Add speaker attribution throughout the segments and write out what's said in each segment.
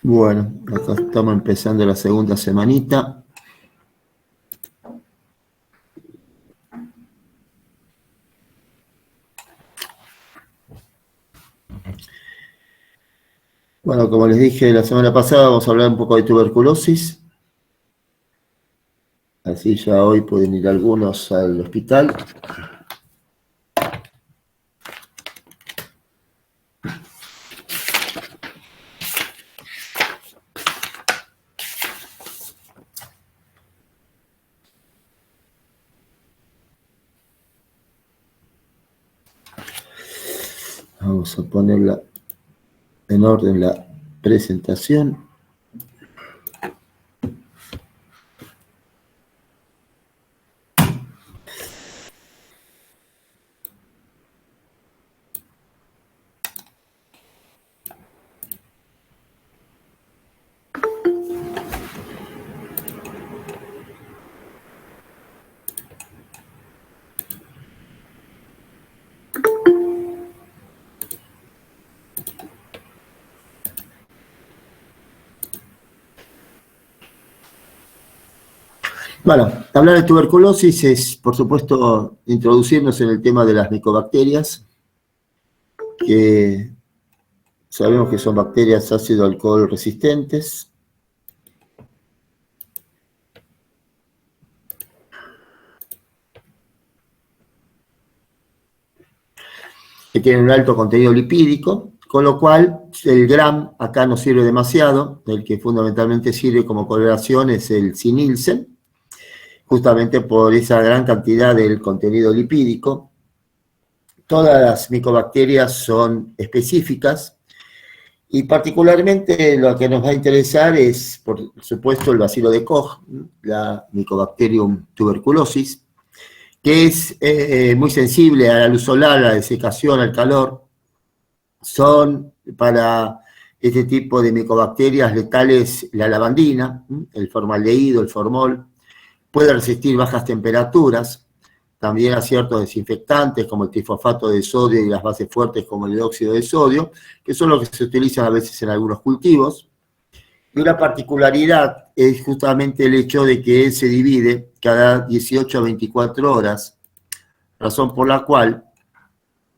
Speaker 1: Bueno, acá estamos empezando la segunda semanita. Bueno, como les dije la semana pasada, vamos a hablar un poco de tuberculosis. Así ya hoy pueden ir algunos al hospital. Vamos a ponerla en orden la presentación. Bueno, hablar de tuberculosis es, por supuesto, introducirnos en el tema de las micobacterias, que sabemos que son bacterias ácido alcohol resistentes. Que tienen un alto contenido lipídico, con lo cual el GRAM acá no sirve demasiado, el que fundamentalmente sirve como coloración es el Sinilsen, justamente por esa gran cantidad del contenido lipídico. Todas las micobacterias son específicas y particularmente lo que nos va a interesar es, por supuesto, el bacilo de Koch, la Mycobacterium tuberculosis, que es muy sensible a la luz solar, a la desecación, al calor. Son para este tipo de micobacterias letales la lavandina, el formaldehído, el formol, puede resistir bajas temperaturas, también a ciertos desinfectantes como el trifosfato de sodio y las bases fuertes como el dióxido de sodio, que son los que se utilizan a veces en algunos cultivos. Y una particularidad es justamente el hecho de que se divide cada 18 a 24 horas, razón por la cual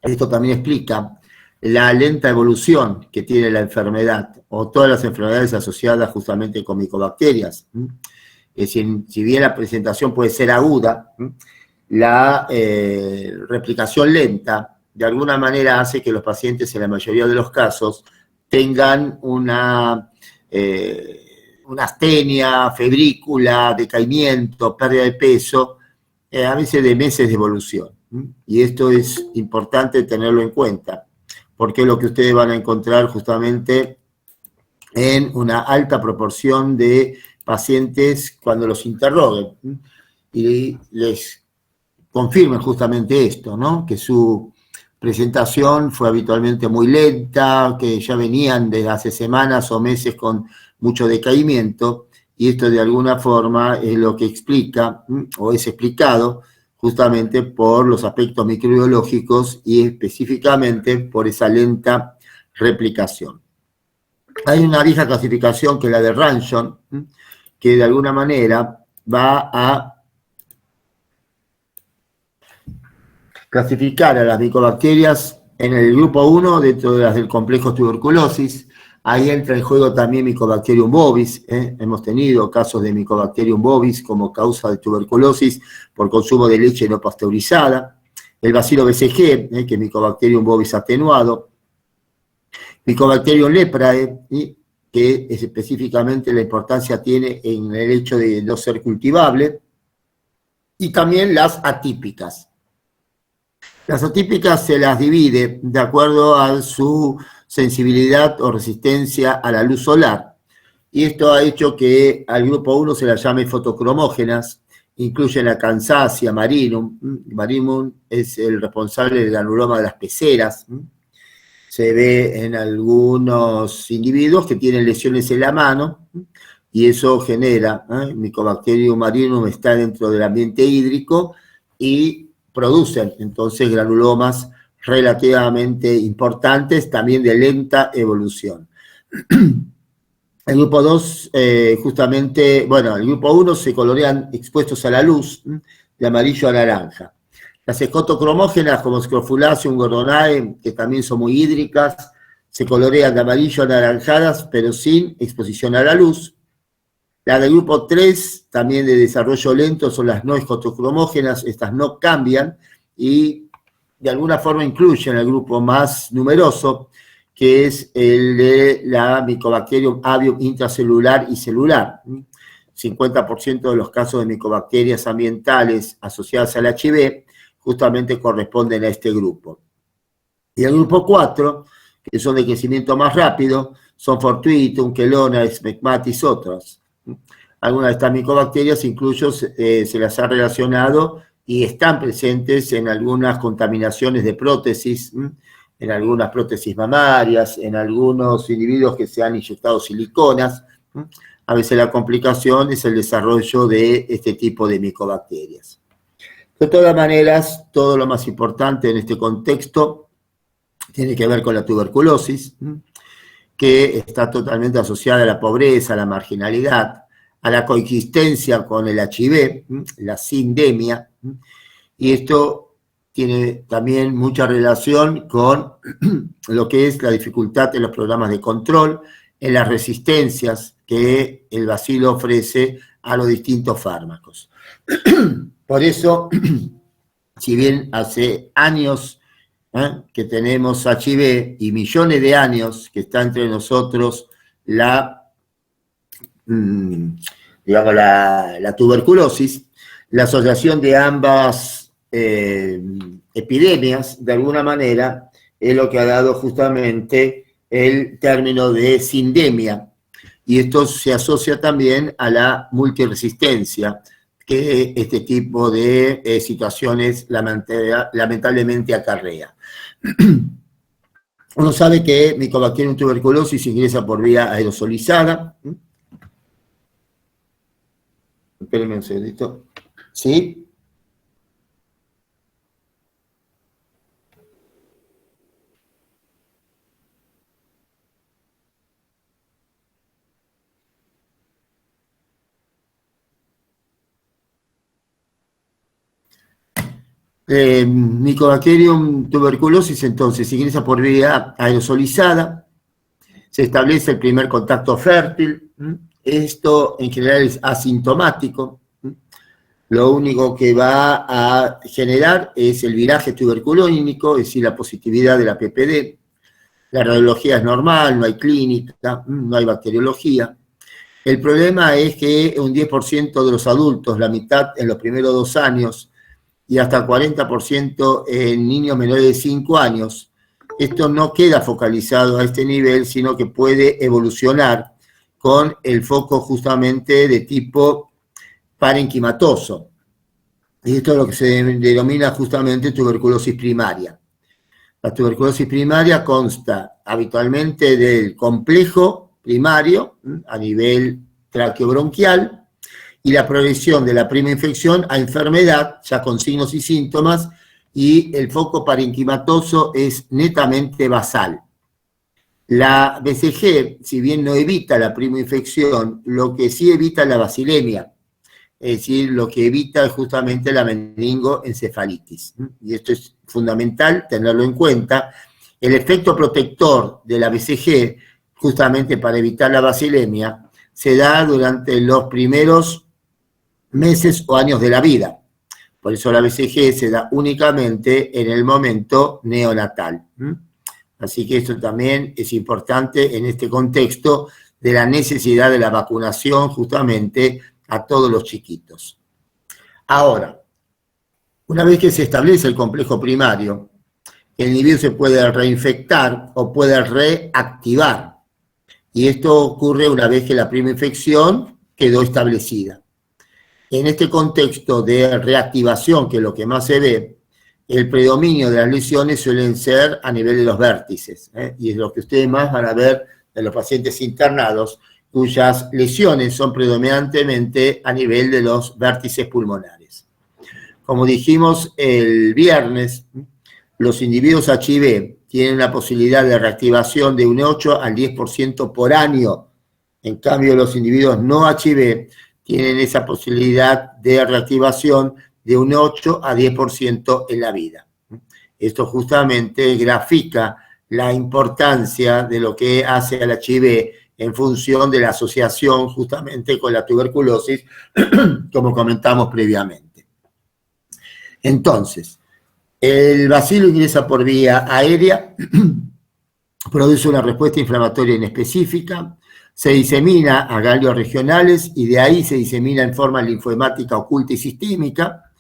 Speaker 1: esto también explica la lenta evolución que tiene la enfermedad, o todas las enfermedades asociadas justamente con micobacterias. Si bien la presentación puede ser aguda, la replicación lenta de alguna manera hace que los pacientes en la mayoría de los casos tengan una astenia, febrícula, decaimiento, pérdida de peso, a veces de meses de evolución. Y esto es importante tenerlo en cuenta, porque es lo que ustedes van a encontrar justamente en una alta proporción de pacientes cuando los interroguen y les confirmen justamente esto, ¿no? Que su presentación fue habitualmente muy lenta, que ya venían desde hace semanas o meses con mucho decaimiento, y esto de alguna forma es lo que explica, o es explicado, justamente por los aspectos microbiológicos y específicamente por esa lenta replicación. Hay una vieja clasificación que es la de Ranson, que de alguna manera va a clasificar a las micobacterias en el grupo 1 dentro de las del complejo tuberculosis. Ahí entra en juego también Mycobacterium bovis. Hemos tenido casos de Mycobacterium bovis como causa de tuberculosis por consumo de leche no pasteurizada. El bacilo BCG, que es Mycobacterium bovis atenuado. Mycobacterium leprae, que es específicamente la importancia tiene en el hecho de no ser cultivable. Y también las atípicas. Las atípicas se las divide de acuerdo a su sensibilidad o resistencia a la luz solar. Y esto ha hecho que al grupo 1 se las llame fotocromógenas, incluyen la Cansacia, marinum. Marinum es el responsable del granuloma de las peceras. Se ve en algunos individuos que tienen lesiones en la mano, y eso genera, Mycobacterium marinum está dentro del ambiente hídrico y producen entonces granulomas relativamente importantes, también de lenta evolución. El grupo 2, justamente, bueno, el grupo 1 se colorean expuestos a la luz, de amarillo a naranja. Las escotocromógenas, como Scrofulaceum, Gordonae, que también son muy hídricas, se colorean de amarillo a naranjadas, pero sin exposición a la luz. Las del grupo 3, también de desarrollo lento, son las no escotocromógenas, estas no cambian, y de alguna forma incluyen al grupo más numeroso, que es el de la Mycobacterium avium intracelular y celular. 50% de los casos de micobacterias ambientales asociadas al HIV justamente corresponden a este grupo. Y el grupo 4, que son de crecimiento más rápido, son Fortuitum, Quelona, Smegmatis, otras. Algunas de estas micobacterias incluso se las ha relacionado y están presentes en algunas contaminaciones de prótesis, en algunas prótesis mamarias, en algunos individuos que se han inyectado siliconas. A veces la complicación es el desarrollo de este tipo de micobacterias. De todas maneras, todo lo más importante en este contexto tiene que ver con la tuberculosis, que está totalmente asociada a la pobreza, a la marginalidad, a la coexistencia con el HIV, la sindemia, y esto tiene también mucha relación con lo que es la dificultad en los programas de control, en las resistencias que el bacilo ofrece a los distintos fármacos. Por eso, si bien hace años que tenemos HIV y millones de años que está entre nosotros la tuberculosis, la asociación de ambas epidemias, de alguna manera, es lo que ha dado justamente el término de sindemia, y esto se asocia también a la multiresistencia que este tipo de situaciones lamentablemente acarrea. Uno sabe que Mycobacterium tuberculosis ingresa por vía aerosolizada. Espérenme un segundito. ¿Sí? Mycobacterium tuberculosis, entonces, ingresa por vía aerosolizada, se establece el primer contacto fértil, esto en general es asintomático, lo único que va a generar es el viraje tuberculónico, es decir, la positividad de la PPD, la radiología es normal, no hay clínica, no hay bacteriología. El problema es que un 10% de los adultos, la mitad en los primeros 2 años, y hasta 40% en niños menores de 5 años. Esto no queda focalizado a este nivel, sino que puede evolucionar con el foco justamente de tipo parenquimatoso. Y esto es lo que se denomina justamente tuberculosis primaria. La tuberculosis primaria consta habitualmente del complejo primario a nivel traqueobronquial, y la progresión de la prima infección a enfermedad, ya con signos y síntomas, y el foco parenquimatoso es netamente basal. La BCG, si bien no evita la prima infección, lo que sí evita es la basilemia, es decir, lo que evita es justamente la meningoencefalitis. Y esto es fundamental tenerlo en cuenta. El efecto protector de la BCG, justamente para evitar la basilemia, se da durante los primeros meses o años de la vida. Por eso la BCG se da únicamente en el momento neonatal. Así que esto también es importante en este contexto de la necesidad de la vacunación justamente a todos los chiquitos. Ahora, una vez que se establece el complejo primario, el individuo se puede reinfectar o puede reactivar. Y esto ocurre una vez que la prima infección quedó establecida. En este contexto de reactivación, que es lo que más se ve, el predominio de las lesiones suelen ser a nivel de los vértices, y es lo que ustedes más van a ver de los pacientes internados, cuyas lesiones son predominantemente a nivel de los vértices pulmonares. Como dijimos el viernes, los individuos HIV tienen una posibilidad de reactivación de un 8 al 10% por año En cambio, los individuos no HIV tienen esa posibilidad de reactivación de un 8 a 10% en la vida. Esto justamente grafica la importancia de lo que hace al HIV en función de la asociación justamente con la tuberculosis, como comentamos previamente. Entonces, el bacilo ingresa por vía aérea, produce una respuesta inflamatoria inespecífica, se disemina a ganglios regionales y de ahí se disemina en forma linfohemática oculta y sistémica.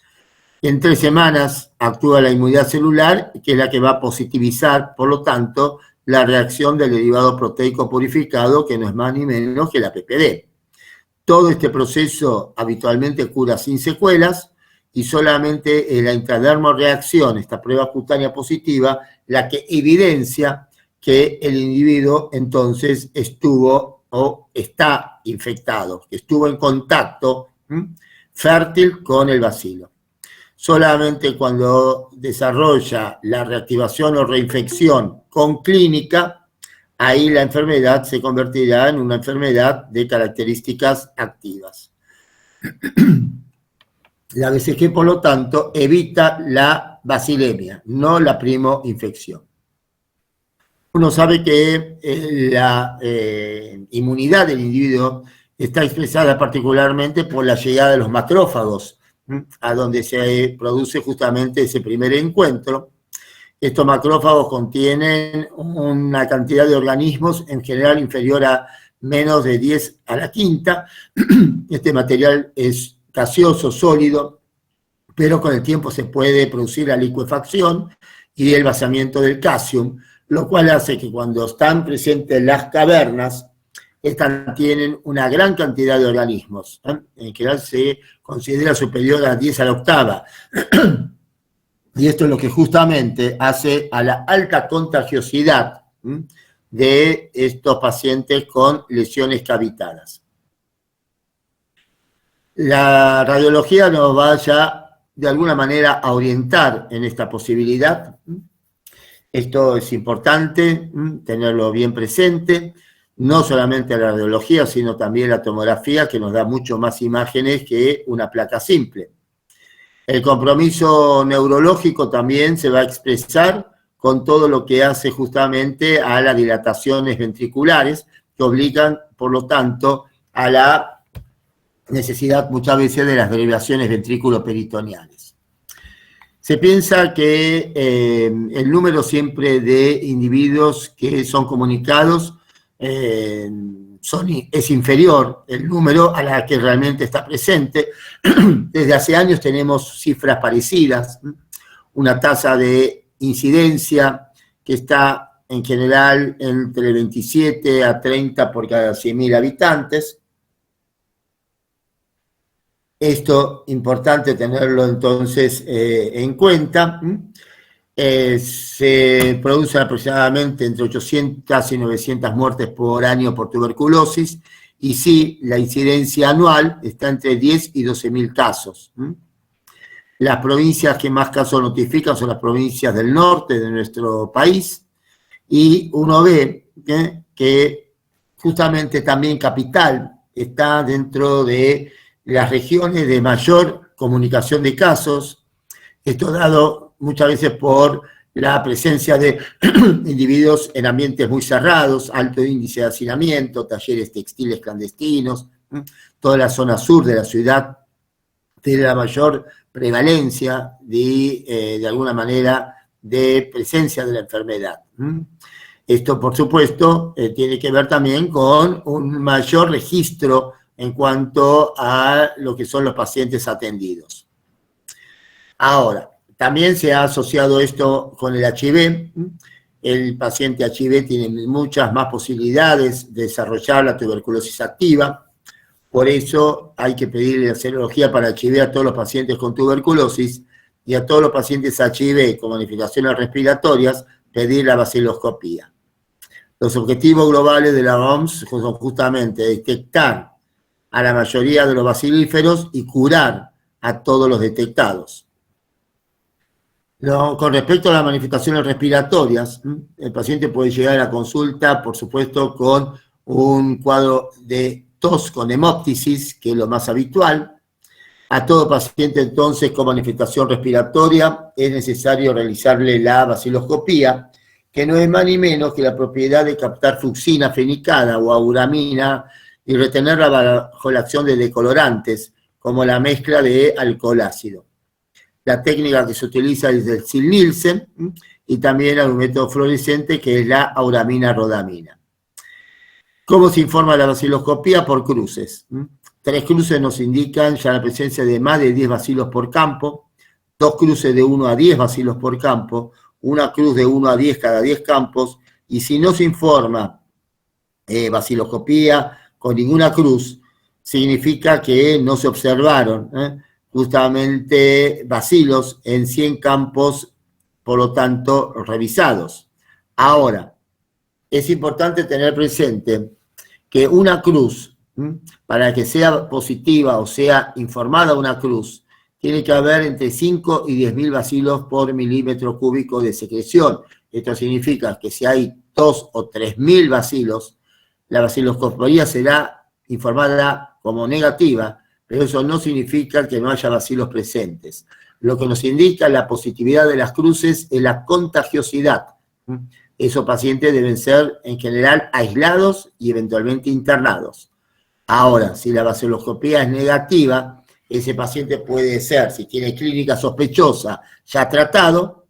Speaker 1: En 3 semanas actúa la inmunidad celular, que es la que va a positivizar, por lo tanto, la reacción del derivado proteico purificado, que no es más ni menos que la PPD. Todo este proceso habitualmente cura sin secuelas y solamente la intradermoreacción, esta prueba cutánea positiva, la que evidencia que el individuo entonces estuvo o está infectado, que estuvo en contacto fértil con el bacilo. Solamente cuando desarrolla la reactivación o reinfección con clínica, ahí la enfermedad se convertirá en una enfermedad de características activas. La BCG, por lo tanto, evita la bacilemia, no la primoinfección. Uno sabe que la inmunidad del individuo está expresada particularmente por la llegada de los macrófagos, a donde se produce justamente ese primer encuentro. Estos macrófagos contienen una cantidad de organismos en general inferior a menos de 10 a la quinta. Este material es gaseoso, sólido, pero con el tiempo se puede producir la licuefacción y el vaciamiento del calcio, lo cual hace que cuando están presentes las cavernas, estas tienen una gran cantidad de organismos. En general se considera superior a 10 a la octava. Y esto es lo que justamente hace a la alta contagiosidad de estos pacientes con lesiones cavitadas. La radiología nos va ya de alguna manera a orientar en esta posibilidad. Esto es importante tenerlo bien presente. No solamente la radiología, sino también la tomografía, que nos da mucho más imágenes que una placa simple. El compromiso neurológico también se va a expresar con todo lo que hace justamente a las dilataciones ventriculares, que obligan, por lo tanto, a la necesidad muchas veces de las derivaciones ventrículo-peritoneales. Se piensa que el número siempre de individuos que son comunicados es inferior el número a la que realmente está presente. Desde hace años tenemos cifras parecidas, una tasa de incidencia que está en general entre 27 a 30 por cada 100.000 habitantes. Esto importante tenerlo entonces en cuenta. Se producen aproximadamente entre 800 y 900 muertes por año por tuberculosis, y sí, la incidencia anual está entre 10 y 12.000 casos. Las provincias que más casos notifican son las provincias del norte de nuestro país, y uno ve que justamente también Capital está dentro de las regiones de mayor comunicación de casos, esto dado muchas veces por la presencia de individuos en ambientes muy cerrados, alto índice de hacinamiento, talleres textiles clandestinos. Toda la zona sur de la ciudad tiene la mayor prevalencia de alguna manera de presencia de la enfermedad. Esto, por supuesto, tiene que ver también con un mayor registro en cuanto a lo que son los pacientes atendidos. Ahora, también se ha asociado esto con el HIV. El paciente HIV tiene muchas más posibilidades de desarrollar la tuberculosis activa. Por eso hay que pedirle la serología para HIV a todos los pacientes con tuberculosis, y a todos los pacientes HIV con manifestaciones respiratorias pedir la baciloscopía. Los objetivos globales de la OMS son justamente detectar a la mayoría de los bacilíferos y curar a todos los detectados. Con respecto a las manifestaciones respiratorias, el paciente puede llegar a la consulta, por supuesto, con un cuadro de tos con hemóptisis, que es lo más habitual. A todo paciente, entonces, con manifestación respiratoria, es necesario realizarle la vaciloscopía, que no es más ni menos que la propiedad de captar fucsina fenicada o auramina y retenerla bajo la acción de decolorantes, como la mezcla de alcohol ácido. La técnica que se utiliza es el Ziehl-Neelsen y también hay un método fluorescente que es la auramina-rodamina. ¿Cómo se informa la vaciloscopía? Por cruces. 3 cruces nos indican ya la presencia de más de 10 bacilos por campo, 2 cruces de 1 a 10 bacilos por campo, una cruz de 1 a 10 cada 10 campos, y si no se informa vaciloscopía con ninguna cruz, significa que no se observaron justamente bacilos en 100 campos, por lo tanto, revisados. Ahora, es importante tener presente que una cruz, para que sea positiva o sea informada una cruz, tiene que haber entre 5 y 10.000 bacilos por milímetro cúbico de secreción. Esto significa que si hay 2 o 3.000 bacilos, la vaciloscopía será informada como negativa, pero eso no significa que no haya bacilos presentes. Lo que nos indica la positividad de las cruces es la contagiosidad. Esos pacientes deben ser, en general, aislados y eventualmente internados. Ahora, si la vaciloscopía es negativa, ese paciente puede ser, si tiene clínica sospechosa, ya tratado,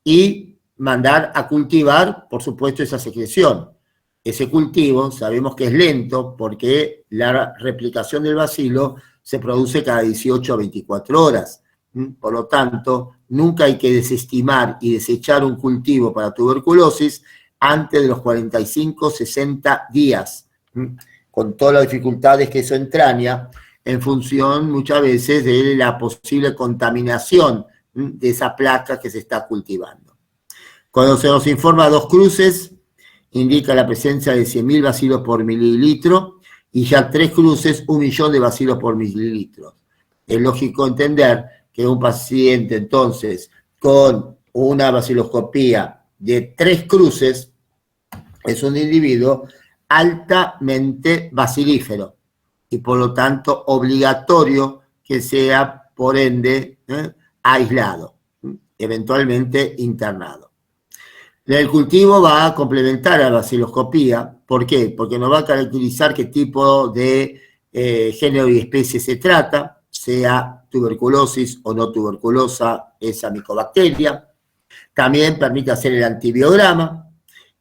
Speaker 1: y mandar a cultivar, por supuesto, esa secreción. Ese cultivo sabemos que es lento porque la replicación del bacilo se produce cada 18 a 24 horas. Por lo tanto, nunca hay que desestimar y desechar un cultivo para tuberculosis antes de los 45-60 días, con todas las dificultades que eso entraña, en función muchas veces de la posible contaminación de esa placa que se está cultivando. Cuando se nos informa 2 cruces, indica la presencia de 100.000 bacilos por mililitro, y ya 3 cruces, 1 millón de bacilos por mililitro. Es lógico entender que un paciente, entonces, con una vaciloscopía de 3 cruces, es un individuo altamente bacilífero, y por lo tanto obligatorio que sea, por ende, aislado, eventualmente internado. El cultivo va a complementar a la vaciloscopía. ¿Por qué? Porque nos va a caracterizar qué tipo de género y especie se trata, sea tuberculosis o no tuberculosa esa micobacteria. También permite hacer el antibiograma,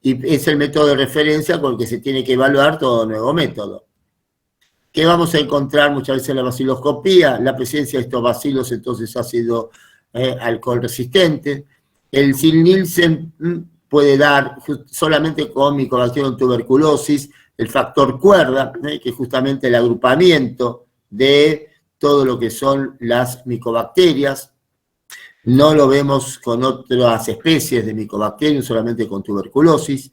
Speaker 1: y es el método de referencia con el que se tiene que evaluar todo nuevo método. ¿Qué vamos a encontrar muchas veces en la vaciloscopía? La presencia de estos bacilos, entonces, ácido alcohol resistente. El Ziehl-Neelsen puede dar solamente con Mycobacterium tuberculosis el factor cuerda, que es justamente el agrupamiento de todo lo que son las micobacterias. No lo vemos con otras especies de Mycobacterium, solamente con tuberculosis.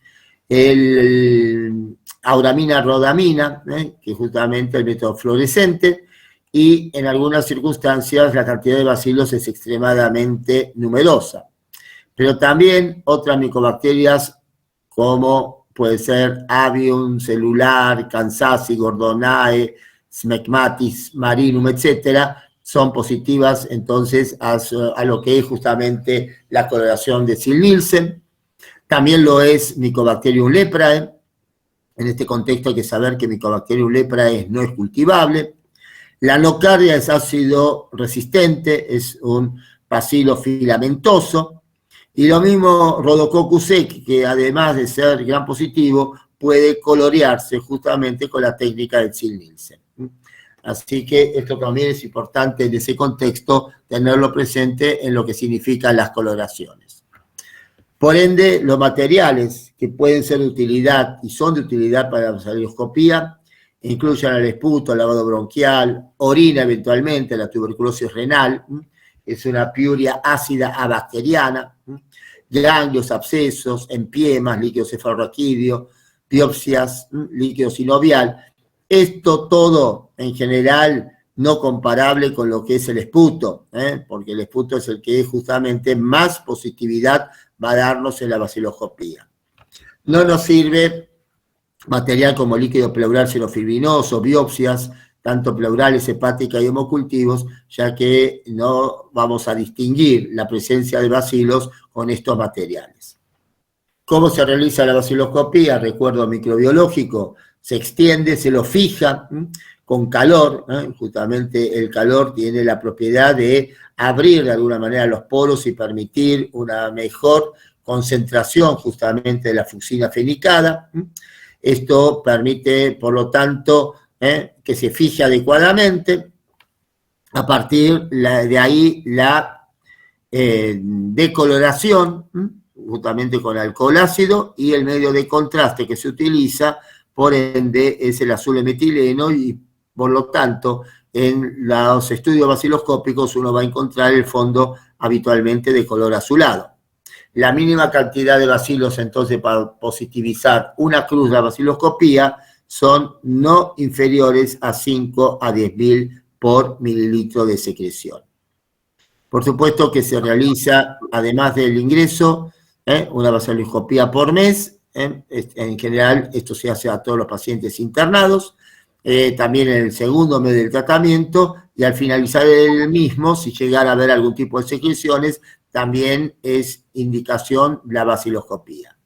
Speaker 1: El auramina-rodamina, que es justamente el método fluorescente, y en algunas circunstancias la cantidad de bacilos es extremadamente numerosa. Pero también otras micobacterias, como puede ser Avium, celular, Kansasi, Gordonae, Smegmatis, Marinum, etcétera, son positivas entonces a lo que es justamente la coloración de Ziehl-Neelsen. También lo es Mycobacterium leprae. En este contexto hay que saber que Mycobacterium leprae no es cultivable. La nocardia es ácido resistente, es un bacilo filamentoso. Y lo mismo Rhodococcus equi, que además de ser gran positivo, puede colorearse justamente con la técnica del Ziehl-Neelsen. Así que esto también es importante en ese contexto tenerlo presente en lo que significan las coloraciones. Por ende, los materiales que pueden ser de utilidad y son de utilidad para la vaciloscopía incluyen el esputo, el lavado bronquial, orina eventualmente, la tuberculosis renal, es una piuria ácida abacteriana, ganglios, abscesos, empiemas, líquido cefalorraquídeo, biopsias, líquido sinovial. Esto todo, en general, no comparable con lo que es el esputo, porque el esputo es el que justamente más positividad va a darnos en la vaciloscopía. No nos sirve material como líquido pleural serofibrinoso, biopsias, tanto pleurales, hepáticas y hemocultivos, ya que no vamos a distinguir la presencia de bacilos con estos materiales. ¿Cómo se realiza la baciloscopía? Recuerdo microbiológico, se extiende, se lo fija con calor, justamente el calor tiene la propiedad de abrir de alguna manera los poros y permitir una mejor concentración justamente de la fucsina fenicada. Esto permite, por lo tanto, que se fije adecuadamente. A partir de ahí la decoloración, justamente con alcohol ácido, y el medio de contraste que se utiliza, por ende, es el azul metileno, y por lo tanto, en los estudios baciloscópicos uno va a encontrar el fondo habitualmente de color azulado. La mínima cantidad de bacilos, entonces, para positivizar una cruz de baciloscopía son no inferiores a 5 a 10.000 por mililitro de secreción. Por supuesto que se realiza, además del ingreso, una baciloscopía por mes. En general, esto se hace a todos los pacientes internados. También en el segundo mes del tratamiento, y al finalizar el mismo, si llegara a haber algún tipo de secreciones, también es indicación la baciloscopía.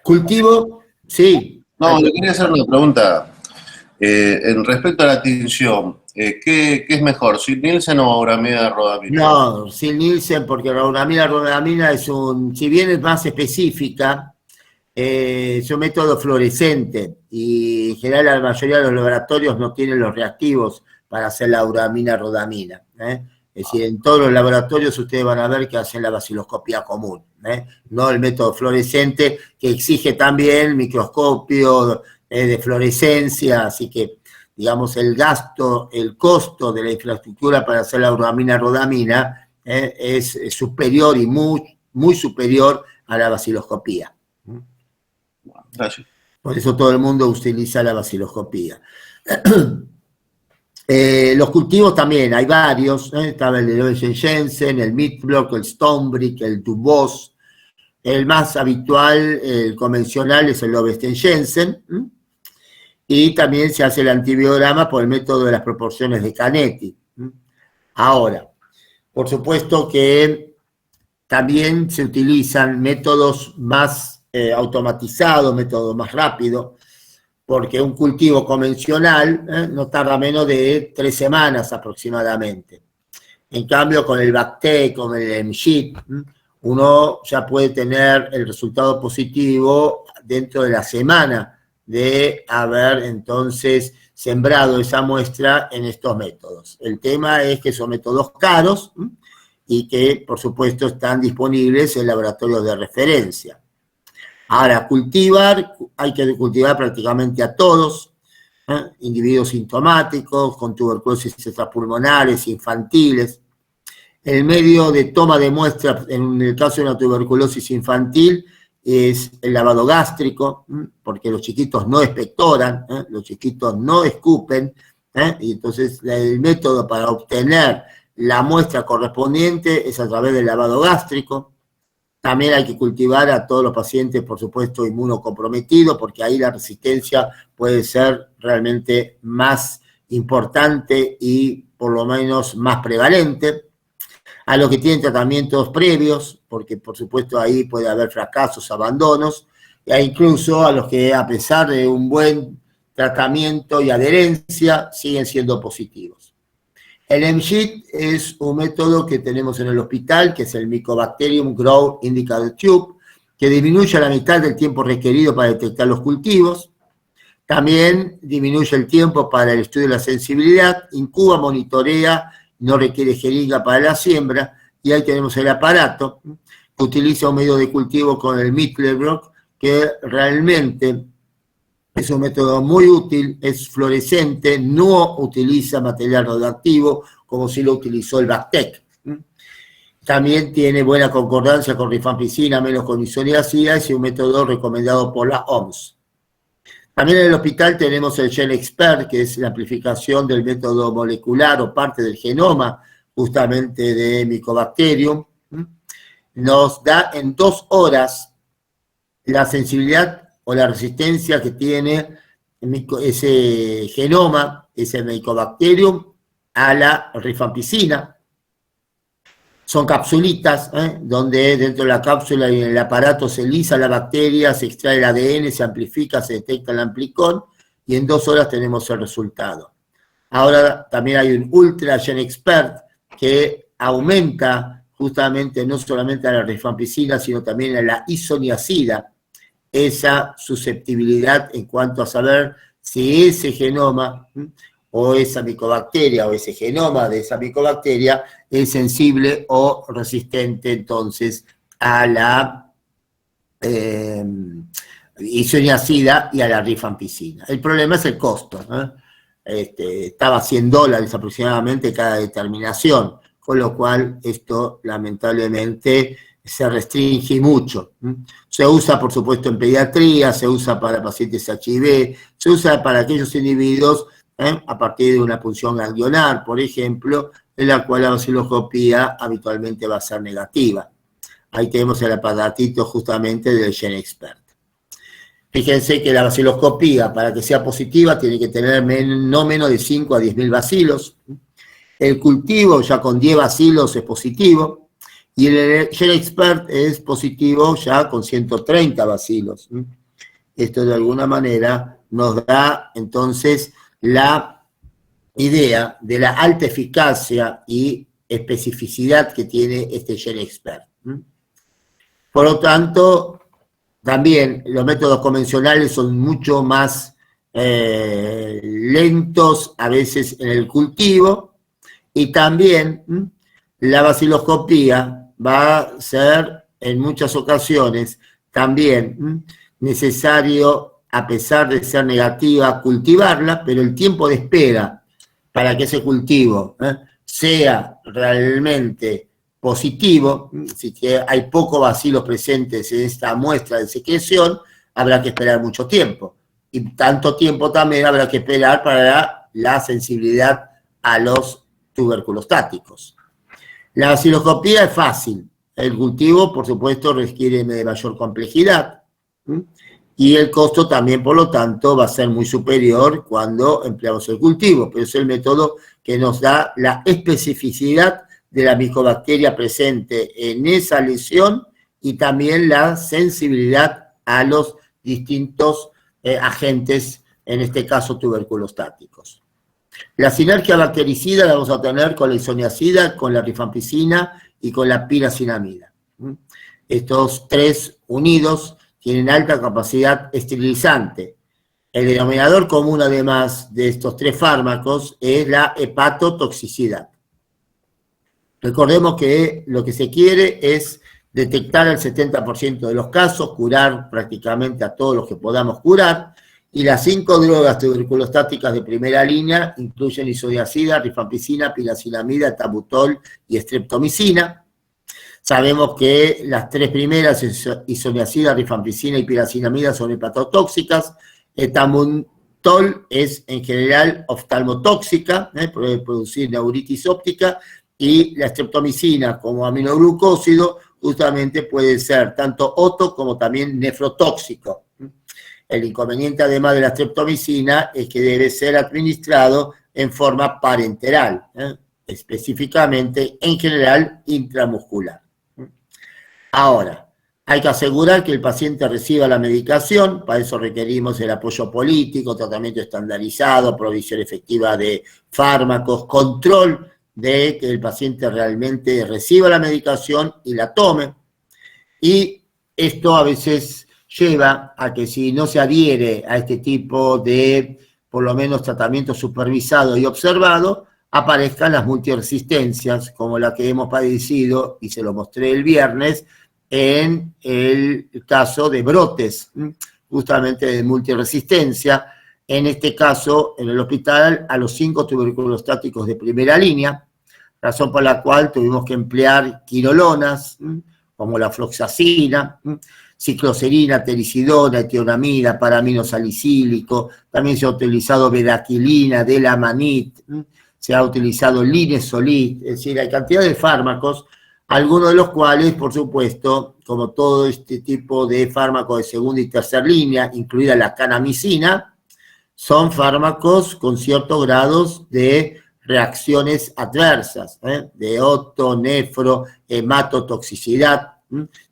Speaker 1: Cultivo, sí.
Speaker 2: No, le quería hacer una pregunta. En respecto a la tinción, ¿qué es mejor, Sil-Nielsen o auramida rodamina?
Speaker 1: No, Sil-Nielsen, porque rodamina es si bien es más específica, es un método fluorescente, y en general la mayoría de los laboratorios no tienen los reactivos para hacer la rodamina. Es decir, en todos los laboratorios ustedes van a ver que hacen la baciloscopía común, no el método fluorescente, que exige también microscopio de fluorescencia, así que, digamos, el costo de la infraestructura para hacer la rodamina es superior, y muy superior a la baciloscopía.
Speaker 2: Gracias.
Speaker 1: Por eso todo el mundo utiliza la baciloscopía. Los cultivos también, hay varios, estaba el de Loewen-Jensen, el Midblock, el Stonebrick, el Dubos. El más habitual, el convencional, es el Loewen-Jensen, y también se hace el antibiograma por el método de las proporciones de Canetti. Ahora, por supuesto que también se utilizan métodos más automatizados, métodos más rápidos, porque un cultivo convencional no tarda menos de 3 semanas aproximadamente. En cambio, con el BACTEC, con el MSHIT, uno ya puede tener el resultado positivo dentro de la semana de haber entonces sembrado esa muestra en estos métodos. El tema es que son métodos caros y que, por supuesto, están disponibles en laboratorios de referencia. Ahora, hay que cultivar prácticamente a todos, individuos sintomáticos, con tuberculosis extrapulmonares, infantiles. El medio de toma de muestra, en el caso de una tuberculosis infantil, es el lavado gástrico, porque los chiquitos no expectoran, los chiquitos no escupen, y entonces el método para obtener la muestra correspondiente es a través del lavado gástrico. También hay que cultivar a todos los pacientes, por supuesto, inmunocomprometidos, porque ahí la resistencia puede ser realmente más importante y por lo menos más prevalente. A los que tienen tratamientos previos, porque por supuesto ahí puede haber fracasos, abandonos, e incluso a los que, a pesar de un buen tratamiento y adherencia, siguen siendo positivos. El MSHIT es un método que tenemos en el hospital, que es el Mycobacterium Growth Indicator Tube, que disminuye a la mitad del tiempo requerido para detectar los cultivos. También disminuye el tiempo para el estudio de la sensibilidad, incuba, monitorea, no requiere jeringa para la siembra, y ahí tenemos el aparato que utiliza un medio de cultivo con el Midblock, que realmente es un método muy útil, es fluorescente, no utiliza material radioactivo como si lo utilizó el BACTEC. También tiene buena concordancia con rifampicina, menos con isoniazida, y es un método recomendado por la OMS. También en el hospital tenemos el GenExpert, que es la amplificación del método molecular o parte del genoma justamente de Mycobacterium. Nos da en 2 horas la sensibilidad o la resistencia que tiene ese genoma, ese Mycobacterium, a la rifampicina. Son capsulitas, donde dentro de la cápsula y en el aparato se lisa la bacteria, se extrae el ADN, se amplifica, se detecta el amplicón, y en 2 horas tenemos el resultado. Ahora también hay un Ultra GenExpert que aumenta justamente no solamente a la rifampicina, sino también a la isoniazida, esa susceptibilidad en cuanto a saber si ese genoma o esa micobacteria o ese genoma de esa micobacteria es sensible o resistente entonces a la isoniazida y a la rifampicina. El problema es el costo, ¿no? Estaba $100 aproximadamente cada determinación, con lo cual esto lamentablemente se restringe mucho. Se usa, por supuesto, en pediatría, se usa para pacientes HIV, se usa para aquellos individuos a partir de una punción ganglionar, por ejemplo, en la cual la vaciloscopía habitualmente va a ser negativa. Ahí tenemos el aparatito justamente del GenExpert. Fíjense que la vaciloscopía, para que sea positiva, tiene que tener no menos de 5 a 10.000 bacilos. El cultivo ya con 10 bacilos es positivo, y el GenExpert es positivo ya con 130 bacilos. Esto de alguna manera nos da entonces la idea de la alta eficacia y especificidad que tiene este GenExpert. Por lo tanto, también los métodos convencionales son mucho más lentos a veces en el cultivo, y también la vaciloscopía va a ser en muchas ocasiones también necesario, a pesar de ser negativa, cultivarla, pero el tiempo de espera para que ese cultivo sea realmente positivo, si hay pocos bacilos presentes en esta muestra de secreción, habrá que esperar mucho tiempo. Y tanto tiempo también habrá que esperar para la sensibilidad a los tuberculostáticos. La vaciloscopía es fácil, el cultivo, por supuesto, requiere de mayor complejidad, y el costo también, por lo tanto, va a ser muy superior cuando empleamos el cultivo, pero es el método que nos da la especificidad de la micobacteria presente en esa lesión y también la sensibilidad a los distintos agentes, en este caso tuberculostáticos. La sinergia bactericida la vamos a tener con la isoniazida, con la rifampicina y con la piracinamida. Estos 3 unidos tienen alta capacidad esterilizante. El denominador común, además de estos 3 fármacos, es la hepatotoxicidad. Recordemos que lo que se quiere es detectar el 70% de los casos, curar prácticamente a todos los que podamos curar, y las 5 drogas tuberculostáticas de primera línea incluyen isoniazida, rifampicina, piracinamida, tabutol y streptomicina. Sabemos que las 3 primeras, isoniazida, rifampicina y piracinamida, son hepatotóxicas. El tabutol es en general oftalmotóxica, puede producir neuritis óptica, y la streptomicina como aminoglucósido justamente puede ser tanto oto como también nefrotóxico. El inconveniente, además de la streptomicina, es que debe ser administrado en forma parenteral, específicamente, en general, intramuscular. Ahora, hay que asegurar que el paciente reciba la medicación, para eso requerimos el apoyo político, tratamiento estandarizado, provisión efectiva de fármacos, control de que el paciente realmente reciba la medicación y la tome, y esto a veces lleva a que si no se adhiere a este tipo de, por lo menos, tratamiento supervisado y observado, aparezcan las multiresistencias, como la que hemos padecido, y se lo mostré el viernes, en el caso de brotes, justamente de multiresistencia, en este caso, en el hospital, a los 5 tuberculostáticos de primera línea, razón por la cual tuvimos que emplear quinolonas, como la floxacina, cicloserina, tericidona, etionamida, paramino salicílico, también se ha utilizado bedaquilina, delamanit, se ha utilizado linesolid, es decir, hay cantidad de fármacos algunos de los cuales, por supuesto, como todo este tipo de fármacos de segunda y tercera línea, incluida la canamicina, son fármacos con ciertos grados de reacciones adversas, de oto, nefro, hematotoxicidad,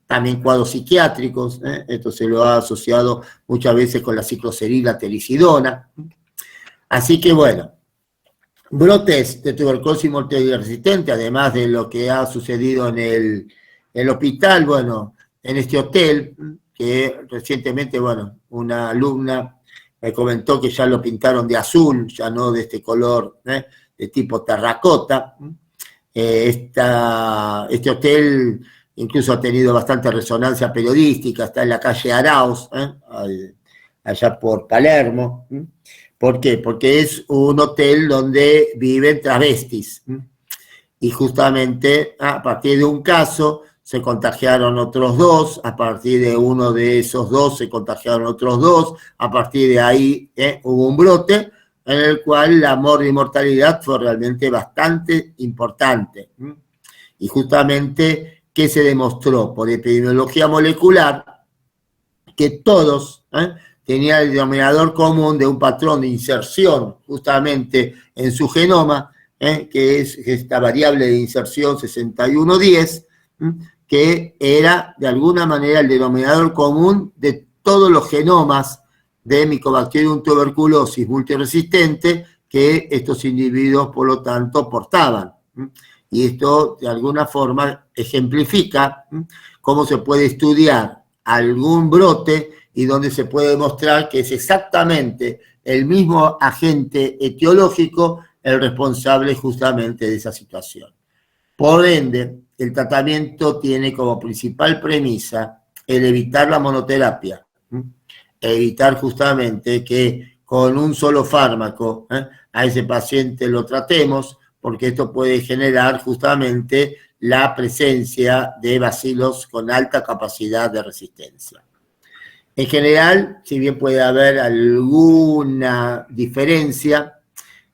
Speaker 1: también cuadros psiquiátricos, esto se lo ha asociado muchas veces con la cicloserina telicidona. Así que bueno, brotes de tuberculosis multiresistente, además de lo que ha sucedido en el hospital, bueno, en este hotel, que recientemente, bueno, una alumna me comentó que ya lo pintaron de azul, ya no de este color, de tipo terracota. Este hotel incluso ha tenido bastante resonancia periodística, está en la calle Arauz, allá por Palermo. ¿Por qué? Porque es un hotel donde viven travestis. Y justamente a partir de un caso se contagiaron otros dos, a partir de uno de esos dos se contagiaron otros dos, a partir de ahí hubo un brote en el cual la mortalidad fue realmente bastante importante. Y justamente, ¿qué se demostró? Por epidemiología molecular, que todos tenían el denominador común de un patrón de inserción justamente en su genoma, que es esta variable de inserción 6110, que era de alguna manera el denominador común de todos los genomas de Mycobacterium tuberculosis multiresistente que estos individuos, por lo tanto, portaban. Y esto, de alguna forma, ejemplifica cómo se puede estudiar algún brote y donde se puede demostrar que es exactamente el mismo agente etiológico el responsable justamente de esa situación. Por ende, el tratamiento tiene como principal premisa el evitar la monoterapia, evitar justamente que con un solo fármaco a ese paciente lo tratemos, porque esto puede generar justamente la presencia de bacilos con alta capacidad de resistencia. En general, si bien puede haber alguna diferencia,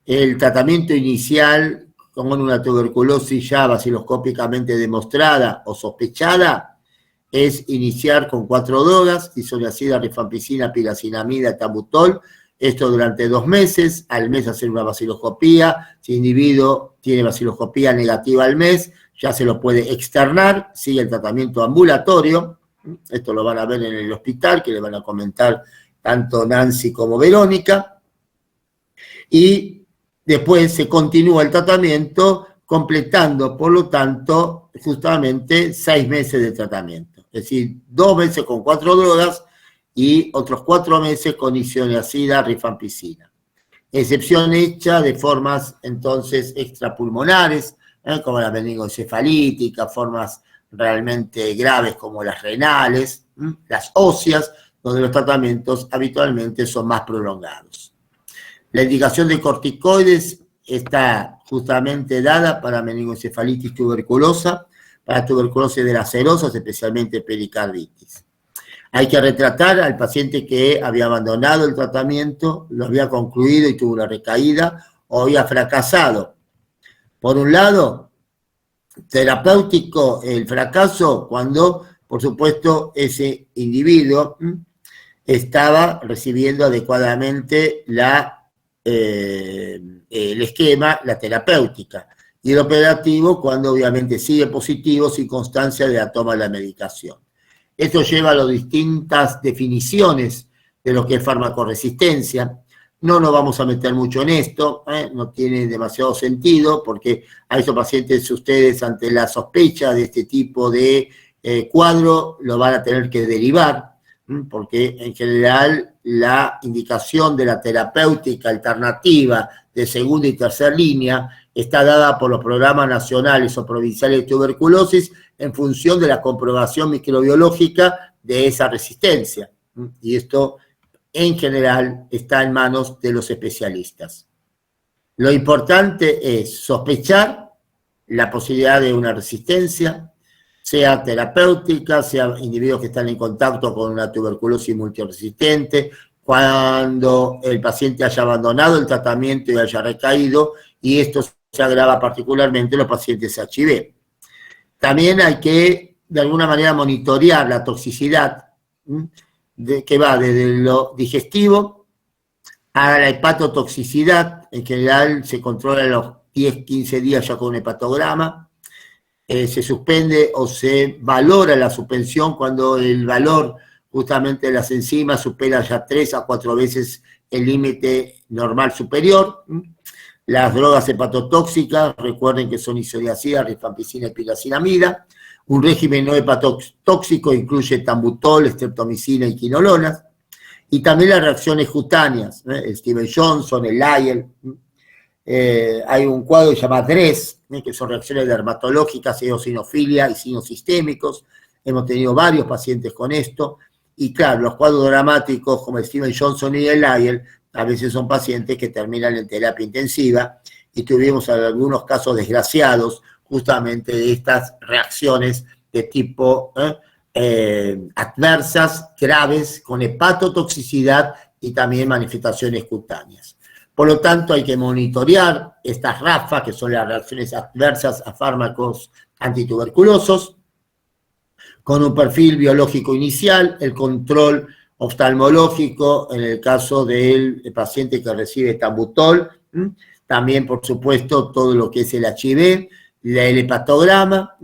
Speaker 1: el tratamiento inicial con una tuberculosis ya baciloscópicamente demostrada o sospechada es iniciar con 4 drogas, isoniazida, rifampicina, piracinamida, tabutol, esto durante 2 meses, al mes hacer una baciloscopía, si el individuo tiene baciloscopía negativa al mes, ya se lo puede externar, sigue el tratamiento ambulatorio, esto lo van a ver en el hospital, que le van a comentar tanto Nancy como Verónica, y después se continúa el tratamiento completando, por lo tanto, justamente 6 meses de tratamiento, es decir, 2 meses con 4 drogas y otros 4 meses con isoniazida, rifampicina. Excepción hecha de formas, entonces, extrapulmonares, como la meningoencefalítica, formas realmente graves como las renales, las óseas, donde los tratamientos habitualmente son más prolongados. La indicación de corticoides está justamente dada para meningoencefalitis tuberculosa, para tuberculosis de las serosas, especialmente pericarditis. Hay que retratar al paciente que había abandonado el tratamiento, lo había concluido y tuvo una recaída, o había fracasado. Por un lado, terapéutico el fracaso cuando, por supuesto, ese individuo estaba recibiendo adecuadamente el esquema, la terapéutica, y el operativo cuando obviamente sigue positivo sin constancia de la toma de la medicación. Esto lleva a las distintas definiciones de lo que es farmacoresistencia. No nos vamos a meter mucho en esto, no tiene demasiado sentido, porque a esos pacientes ustedes ante la sospecha de este tipo de cuadro lo van a tener que derivar, porque en general la indicación de la terapéutica alternativa de segunda y tercera línea está dada por los programas nacionales o provinciales de tuberculosis en función de la comprobación microbiológica de esa resistencia. Y esto, en general, está en manos de los especialistas. Lo importante es sospechar la posibilidad de una resistencia, sea terapéutica, sea individuos que están en contacto con una tuberculosis multiresistente, cuando el paciente haya abandonado el tratamiento y haya recaído, y esto se agrava particularmente en los pacientes HIV. También hay que, de alguna manera, monitorear la toxicidad, que va desde lo digestivo a la hepatotoxicidad. En general se controla a los 10, 15 días ya con un hepatograma. Se suspende o se valora la suspensión cuando el valor justamente de las enzimas supera ya 3 a 4 veces el límite normal superior. Las drogas hepatotóxicas, recuerden que son isoniazida, rifampicina y piracinamida. Un régimen no hepatotóxico incluye tambutol, streptomicina y quinolonas. Y también las reacciones cutáneas, el Steven-Johnson, el Lyell. Hay un cuadro que se llama DRESS, que son reacciones dermatológicas, eosinofilia y signos sistémicos. Hemos tenido varios pacientes con esto. Y claro, los cuadros dramáticos como el Steven-Johnson y el Lyell a veces son pacientes que terminan en terapia intensiva, y tuvimos algunos casos desgraciados justamente de estas reacciones de tipo adversas, graves, con hepatotoxicidad y también manifestaciones cutáneas. Por lo tanto, hay que monitorear estas RAFA, que son las reacciones adversas a fármacos antituberculosos, con un perfil biológico inicial, el control oftalmológico en el caso del paciente que recibe tambutol, también, por supuesto, todo lo que es el HIV, el hepatograma,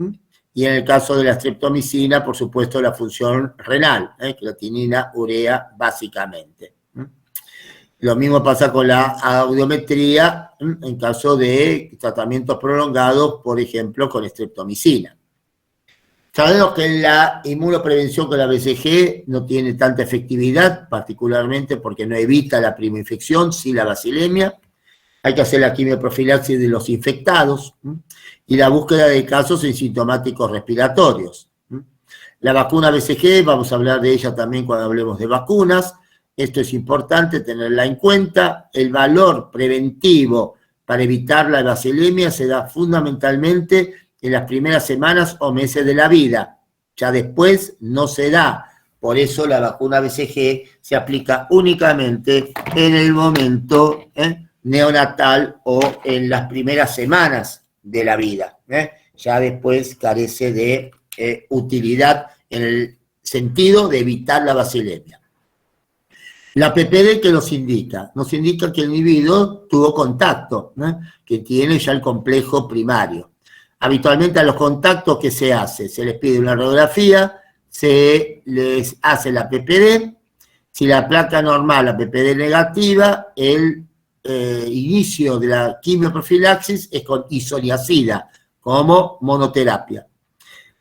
Speaker 1: y en el caso de la streptomicina, por supuesto, la función renal, creatinina, urea, básicamente. Lo mismo pasa con la audiometría en caso de tratamientos prolongados, por ejemplo, con streptomicina. Sabemos que la inmunoprevención con la BCG no tiene tanta efectividad, particularmente porque no evita la primoinfección, sí la basilemia. Hay que hacer la quimioprofilaxis de los infectados y la búsqueda de casos asintomáticos respiratorios. La vacuna BCG, vamos a hablar de ella también cuando hablemos de vacunas. Esto es importante tenerla en cuenta. El valor preventivo para evitar la basilemia se da fundamentalmente en las primeras semanas o meses de la vida. Ya después no se da. Por eso la vacuna BCG se aplica únicamente en el momento neonatal o en las primeras semanas de la vida. Ya después carece de utilidad en el sentido de evitar la basilemia. La PPD, ¿qué nos indica? Nos indica que el individuo tuvo contacto, que tiene ya el complejo primario. Habitualmente a los contactos, ¿qué se hace? Se les pide una radiografía, se les hace la PPD. Si la placa normal, la PPD negativa, el inicio de la quimioprofilaxis es con isoniazida, como monoterapia.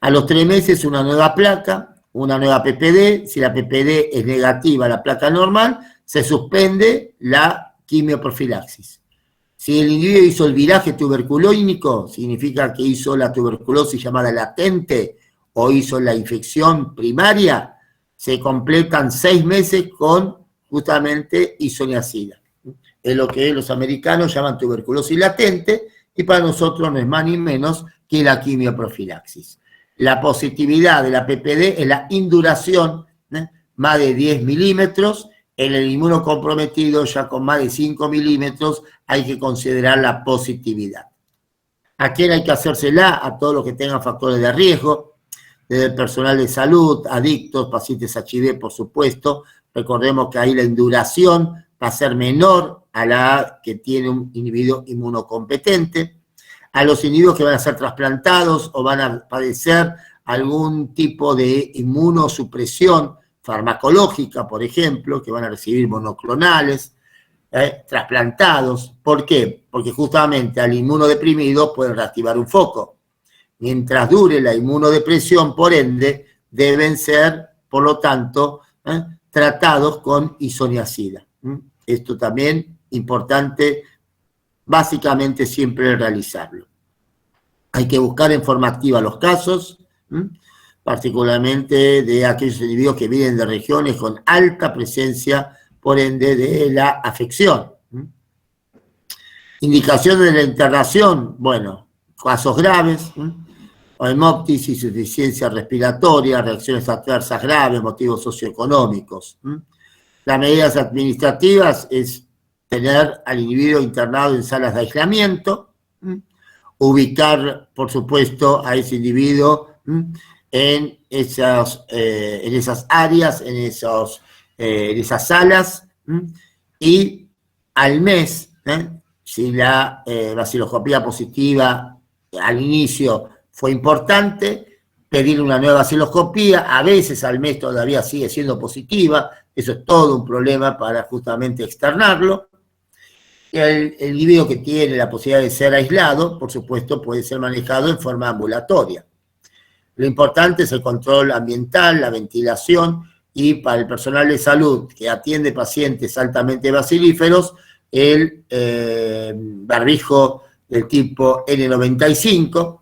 Speaker 1: A los 3 meses una nueva placa, una nueva PPD. Si la PPD es negativa, la placa normal, se suspende la quimioprofilaxis. Si el individuo hizo el viraje tuberculónico, significa que hizo la tuberculosis llamada latente o hizo la infección primaria, se completan 6 meses con justamente isoniazida. Es lo que los americanos llaman tuberculosis latente, y para nosotros no es más ni menos que la quimioprofilaxis. La positividad de la PPD es la induración, más de 10 milímetros. En el inmunocomprometido, ya con más de 5 milímetros, hay que considerar la positividad. ¿A quién hay que hacérsela? A todos los que tengan factores de riesgo, desde el personal de salud, adictos, pacientes HIV, por supuesto. Recordemos que ahí la induración va a ser menor a la que tiene un individuo inmunocompetente. A los individuos que van a ser trasplantados o van a padecer algún tipo de inmunosupresión farmacológica, por ejemplo, que van a recibir monoclonales, trasplantados. ¿Por qué? Porque justamente al inmunodeprimido pueden reactivar un foco. Mientras dure la inmunodepresión, por ende, deben ser, por lo tanto, tratados con isoniazida. Esto también importante, básicamente siempre realizarlo. Hay que buscar en forma activa los casos, particularmente de aquellos individuos que viven de regiones con alta presencia, por ende, de la afección. Indicaciones de la internación, bueno, casos graves, hemoptis, insuficiencia respiratoria, reacciones adversas graves, motivos socioeconómicos. Las medidas administrativas es tener al individuo internado en salas de aislamiento, ubicar, por supuesto, a ese individuo en esas áreas, en esas salas, y al mes, si la vaciloscopía positiva al inicio fue importante, pedir una nueva vaciloscopía, a veces al mes todavía sigue siendo positiva, eso es todo un problema para justamente externarlo. El individuo que tiene la posibilidad de ser aislado, por supuesto, puede ser manejado en forma ambulatoria. Lo importante es el control ambiental, la ventilación, y para el personal de salud que atiende pacientes altamente bacilíferos, el barbijo del tipo N95,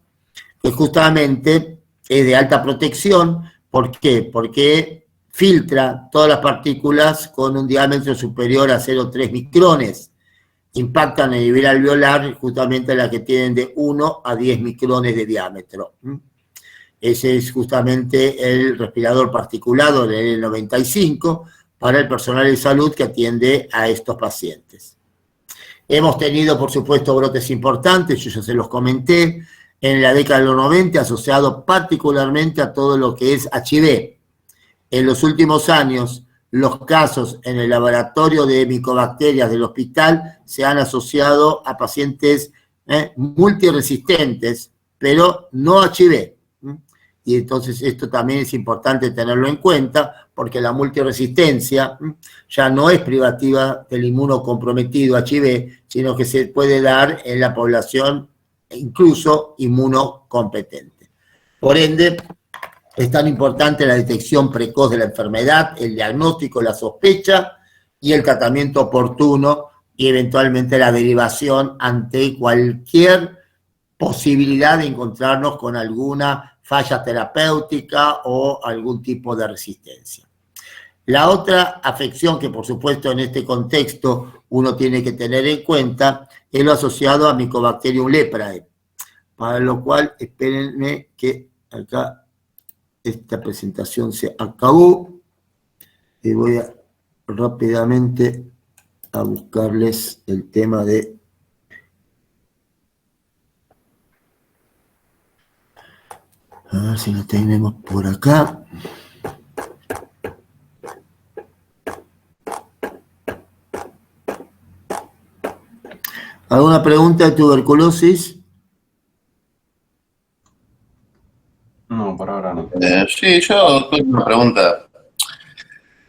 Speaker 1: que justamente es de alta protección. ¿Por qué? Porque filtra todas las partículas con un diámetro superior a 0,3 micrones. Impactan a nivel alveolar justamente las que tienen de 1 a 10 micrones de diámetro. Ese es justamente el respirador particulado del N95 para el personal de salud que atiende a estos pacientes. Hemos tenido, por supuesto, brotes importantes, yo ya se los comenté, en la década de los 90, asociado particularmente a todo lo que es HIV. En los últimos años, los casos en el laboratorio de micobacterias del hospital se han asociado a pacientes multiresistentes, pero no HIV. Y entonces esto también es importante tenerlo en cuenta, porque la multiresistencia ya no es privativa del inmunocomprometido HIV, sino que se puede dar en la población incluso inmunocompetente. Por ende, es tan importante la detección precoz de la enfermedad, el diagnóstico, la sospecha y el tratamiento oportuno y eventualmente la derivación ante cualquier posibilidad de encontrarnos con alguna falla terapéutica o algún tipo de resistencia. La otra afección que, por supuesto, en este contexto uno tiene que tener en cuenta es lo asociado a Mycobacterium leprae, para lo cual, espérenme que acá esta presentación se acabó y voy a rápidamente a buscarles el tema de a ver si lo tenemos por acá. ¿Alguna pregunta de tuberculosis?
Speaker 3: No, por ahora no.
Speaker 2: Sí, yo tengo una pregunta.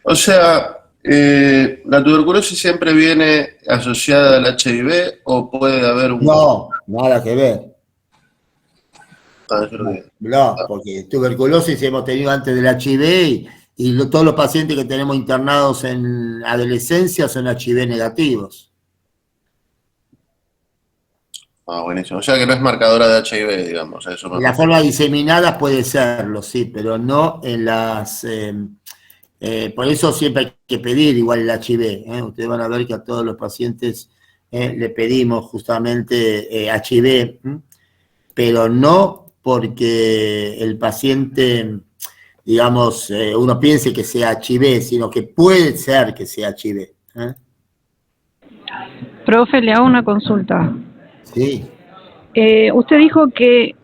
Speaker 2: O sea, ¿la tuberculosis siempre viene asociada al HIV o puede haber un...
Speaker 1: No, nada que ver.
Speaker 2: Ah, yo lo vi.
Speaker 1: No, porque tuberculosis hemos tenido antes del HIV y todos los pacientes que tenemos internados en adolescencia son HIV negativos.
Speaker 2: Ah, buenísimo. O sea que no es marcadora de HIV, digamos. A eso me
Speaker 1: En la forma diseminada puede serlo, sí, pero no en las... por eso siempre hay que pedir igual el HIV. Ustedes van a ver que a todos los pacientes le pedimos justamente HIV, pero no porque el paciente, digamos, uno piense que sea HIV, sino que puede ser que sea HIV.
Speaker 4: Profe, le hago una consulta.
Speaker 1: Sí.
Speaker 4: Usted dijo que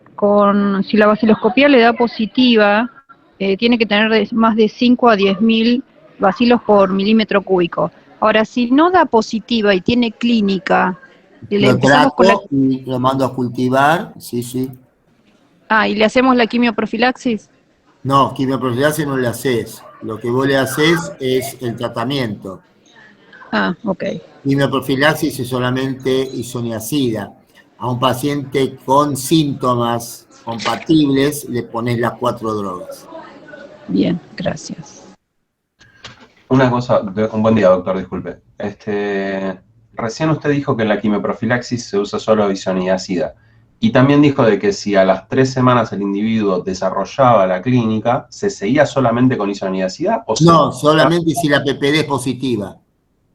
Speaker 4: si la vaciloscopía le da positiva, tiene que tener más de 5 a 10.000 bacilos por milímetro cúbico. Ahora, si no da positiva y tiene clínica,
Speaker 1: Lo trato y lo mando a cultivar, sí, sí.
Speaker 4: Ah, ¿y le hacemos la quimioprofilaxis?
Speaker 1: No, quimioprofilaxis no le haces. Lo que vos le haces es el tratamiento.
Speaker 4: Ah, ok.
Speaker 1: Quimioprofilaxis es solamente isoniazida. A un paciente con síntomas compatibles le pones las 4 drogas.
Speaker 4: Bien, gracias.
Speaker 3: Una cosa, un buen día, doctor, disculpe. Recién usted dijo que en la quimioprofilaxis se usa solo isoniazida. Y también dijo de que si a las 3 semanas el individuo desarrollaba la clínica, ¿se seguía solamente con isoniazida? ¿O
Speaker 1: no, solamente si la PPD es positiva.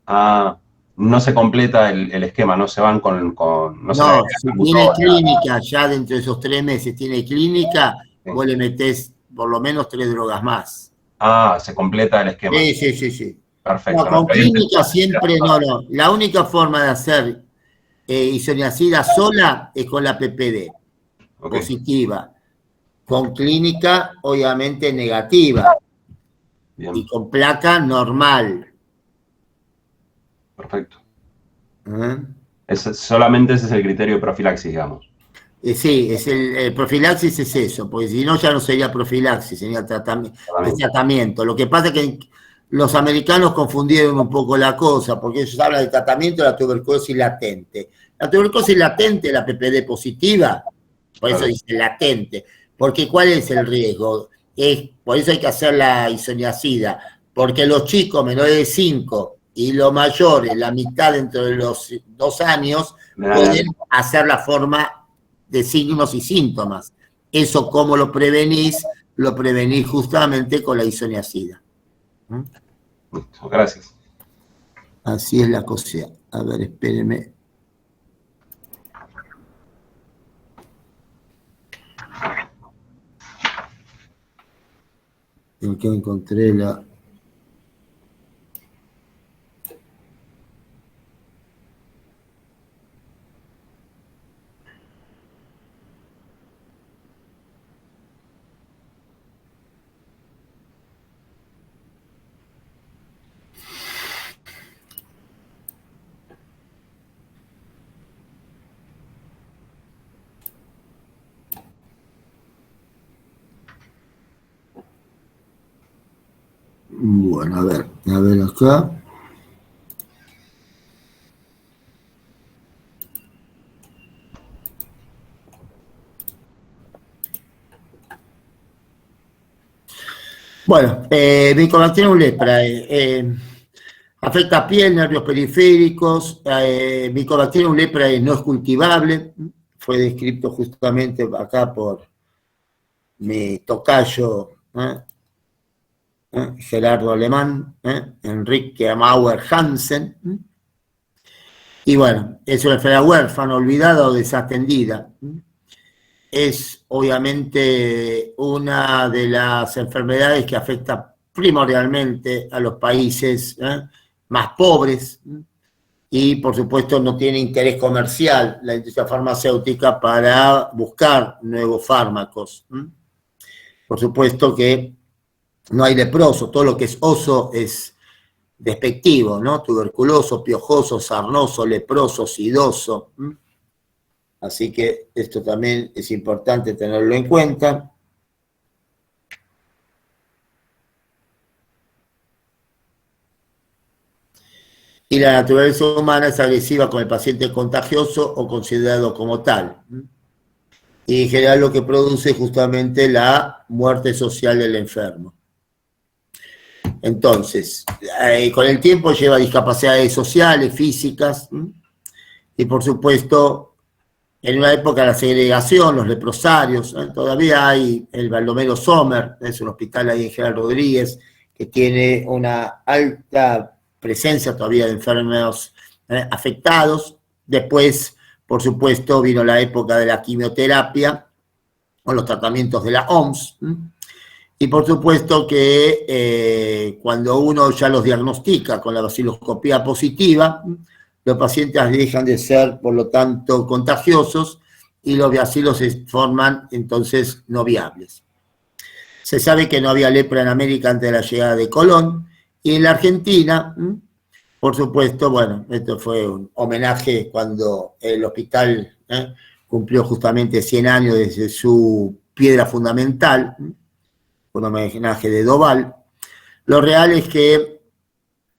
Speaker 3: Ah, no se completa el esquema, no se van con no,
Speaker 1: si tiene clínica, ya dentro de esos 3 meses tiene clínica, sí, vos le metés por lo menos 3 drogas más.
Speaker 3: Ah, se completa el esquema.
Speaker 1: Sí.
Speaker 3: Perfecto.
Speaker 1: No, con clínica siempre no. La única forma de hacer isoniazida sola es con la PPD, positiva, con clínica obviamente negativa. Bien. Y con placa normal.
Speaker 3: Perfecto. Solamente ese es el criterio de profilaxis, digamos.
Speaker 1: Sí, el profilaxis es eso, porque si no ya no sería profilaxis, sería tratamiento. Lo que pasa es que los americanos confundieron un poco la cosa, porque ellos hablan de tratamiento de la tuberculosis latente. La tuberculosis latente, la PPD positiva, por eso dice latente, porque ¿cuál es el riesgo? Por eso hay que hacer la isoniazida, porque los chicos menores de 5 y los mayores, la mitad dentro de los 2 años, pueden hacer la forma de signos y síntomas. Eso, ¿cómo lo prevenís? Lo prevenís justamente con la isoniazida.
Speaker 3: Gracias.
Speaker 1: Así es la cosa. A ver, espérenme. En que encontré la... Bueno, a ver acá. Bueno, Mycobacterium leprae afecta piel, nervios periféricos. Mycobacterium leprae no es cultivable. Fue descrito justamente acá por mi tocayo, Gerardo Alemán, Enrique Mauer Hansen. Y bueno, es una enfermedad huérfana, olvidada o desatendida. Es obviamente una de las enfermedades que afecta primordialmente a los países más pobres y por supuesto no tiene interés comercial la industria farmacéutica para buscar nuevos fármacos. Por supuesto que no hay leproso, todo lo que es oso es despectivo, ¿no? Tuberculoso, piojoso, sarnoso, leproso, sidoso. Así que esto también es importante tenerlo en cuenta. Y la naturaleza humana es agresiva con el paciente contagioso o considerado como tal. Y en general lo que produce justamente la muerte social del enfermo. Entonces, con el tiempo lleva discapacidades sociales, físicas, y por supuesto, en una época de la segregación, los leprosarios, todavía hay el Baldomero Sommer, es un hospital ahí en General Rodríguez, que tiene una alta presencia todavía de enfermos afectados. Después, por supuesto, vino la época de la quimioterapia, o los tratamientos de la OMS, y por supuesto que cuando uno ya los diagnostica con la baciloscopía positiva, los pacientes dejan de ser, por lo tanto, contagiosos y los bacilos se forman entonces no viables. Se sabe que no había lepra en América antes de la llegada de Colón, y en la Argentina, por supuesto, bueno, esto fue un homenaje cuando el hospital cumplió justamente 100 años desde su piedra fundamental, un homenaje de Doval. Lo real es que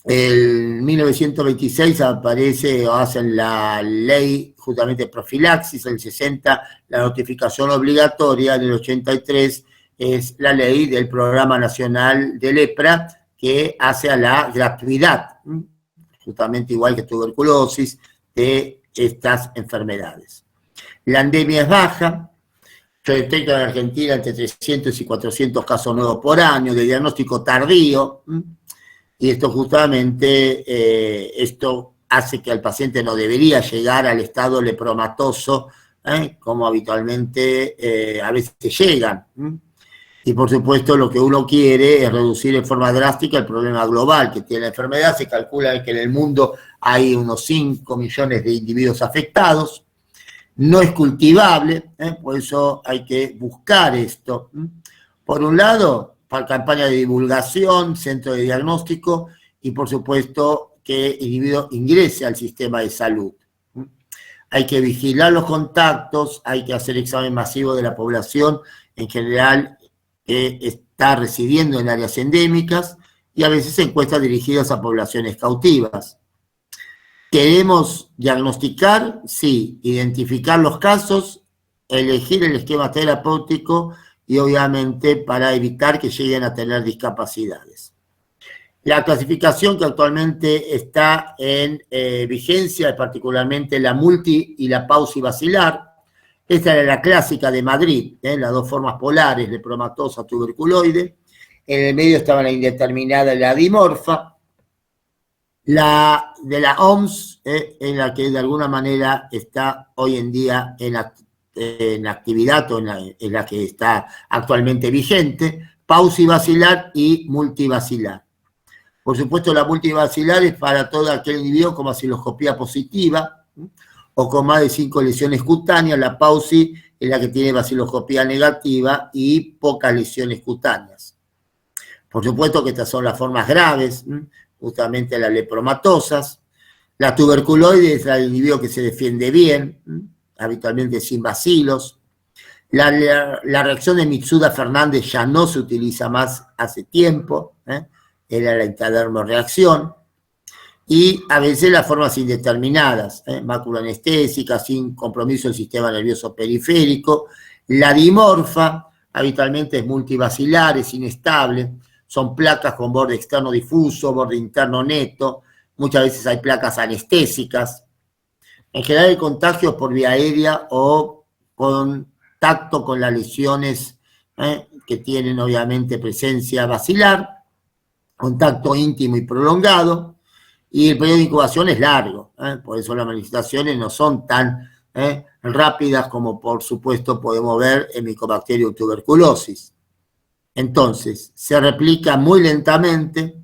Speaker 1: en 1926 aparece o hacen la ley justamente profilaxis, en el 60 la notificación obligatoria, en el 83 es la ley del Programa Nacional de Lepra que hace a la gratuidad, justamente igual que tuberculosis, de estas enfermedades. La endemia es baja, se detecta en Argentina entre 300 y 400 casos nuevos por año, de diagnóstico tardío, y esto justamente, esto hace que el paciente no debería llegar al estado lepromatoso, como habitualmente a veces llegan. Y por supuesto lo que uno quiere es reducir en forma drástica el problema global que tiene la enfermedad. Se calcula que en el mundo hay unos 5 millones de individuos afectados. No es cultivable, por eso hay que buscar esto. Por un lado, para campaña de divulgación, centro de diagnóstico y por supuesto que el individuo ingrese al sistema de salud. Hay que vigilar los contactos, hay que hacer examen masivo de la población en general que está residiendo en áreas endémicas y a veces encuestas dirigidas a poblaciones cautivas. ¿Queremos diagnosticar? Sí. Identificar los casos, elegir el esquema terapéutico y obviamente para evitar que lleguen a tener discapacidades. La clasificación que actualmente está en vigencia es particularmente la multi y la paucibacilar. Esta era la clásica de Madrid, las dos formas polares, lepromatosa, tuberculoide. En el medio estaba la indeterminada y la dimorfa. La de la OMS, en la que de alguna manera está hoy en día en actividad o en la que está actualmente vigente, paucibacilar y multibacilar. Por supuesto, la multibacilar es para todo aquel individuo con baciloscopía positiva o con más de 5 lesiones cutáneas. La pauci es la que tiene baciloscopía negativa y pocas lesiones cutáneas. Por supuesto que estas son las formas graves, justamente las lepromatosas. La tuberculoide es el individuo que se defiende bien, habitualmente sin bacilos. La reacción de Mitsuda-Fernández ya no se utiliza más hace tiempo, era la intradermoreacción. Y a veces las formas indeterminadas, mácula anestésica, sin compromiso del sistema nervioso periférico. La dimorfa habitualmente es multibacilar, es inestable. Son placas con borde externo difuso, borde interno neto. Muchas veces hay placas anestésicas. En general el contagio es por vía aérea o contacto con las lesiones que tienen obviamente presencia bacilar, contacto íntimo y prolongado, y el periodo de incubación es largo. Por eso las manifestaciones no son tan rápidas como por supuesto podemos ver en Mycobacterium tuberculosis. Entonces, se replica muy lentamente,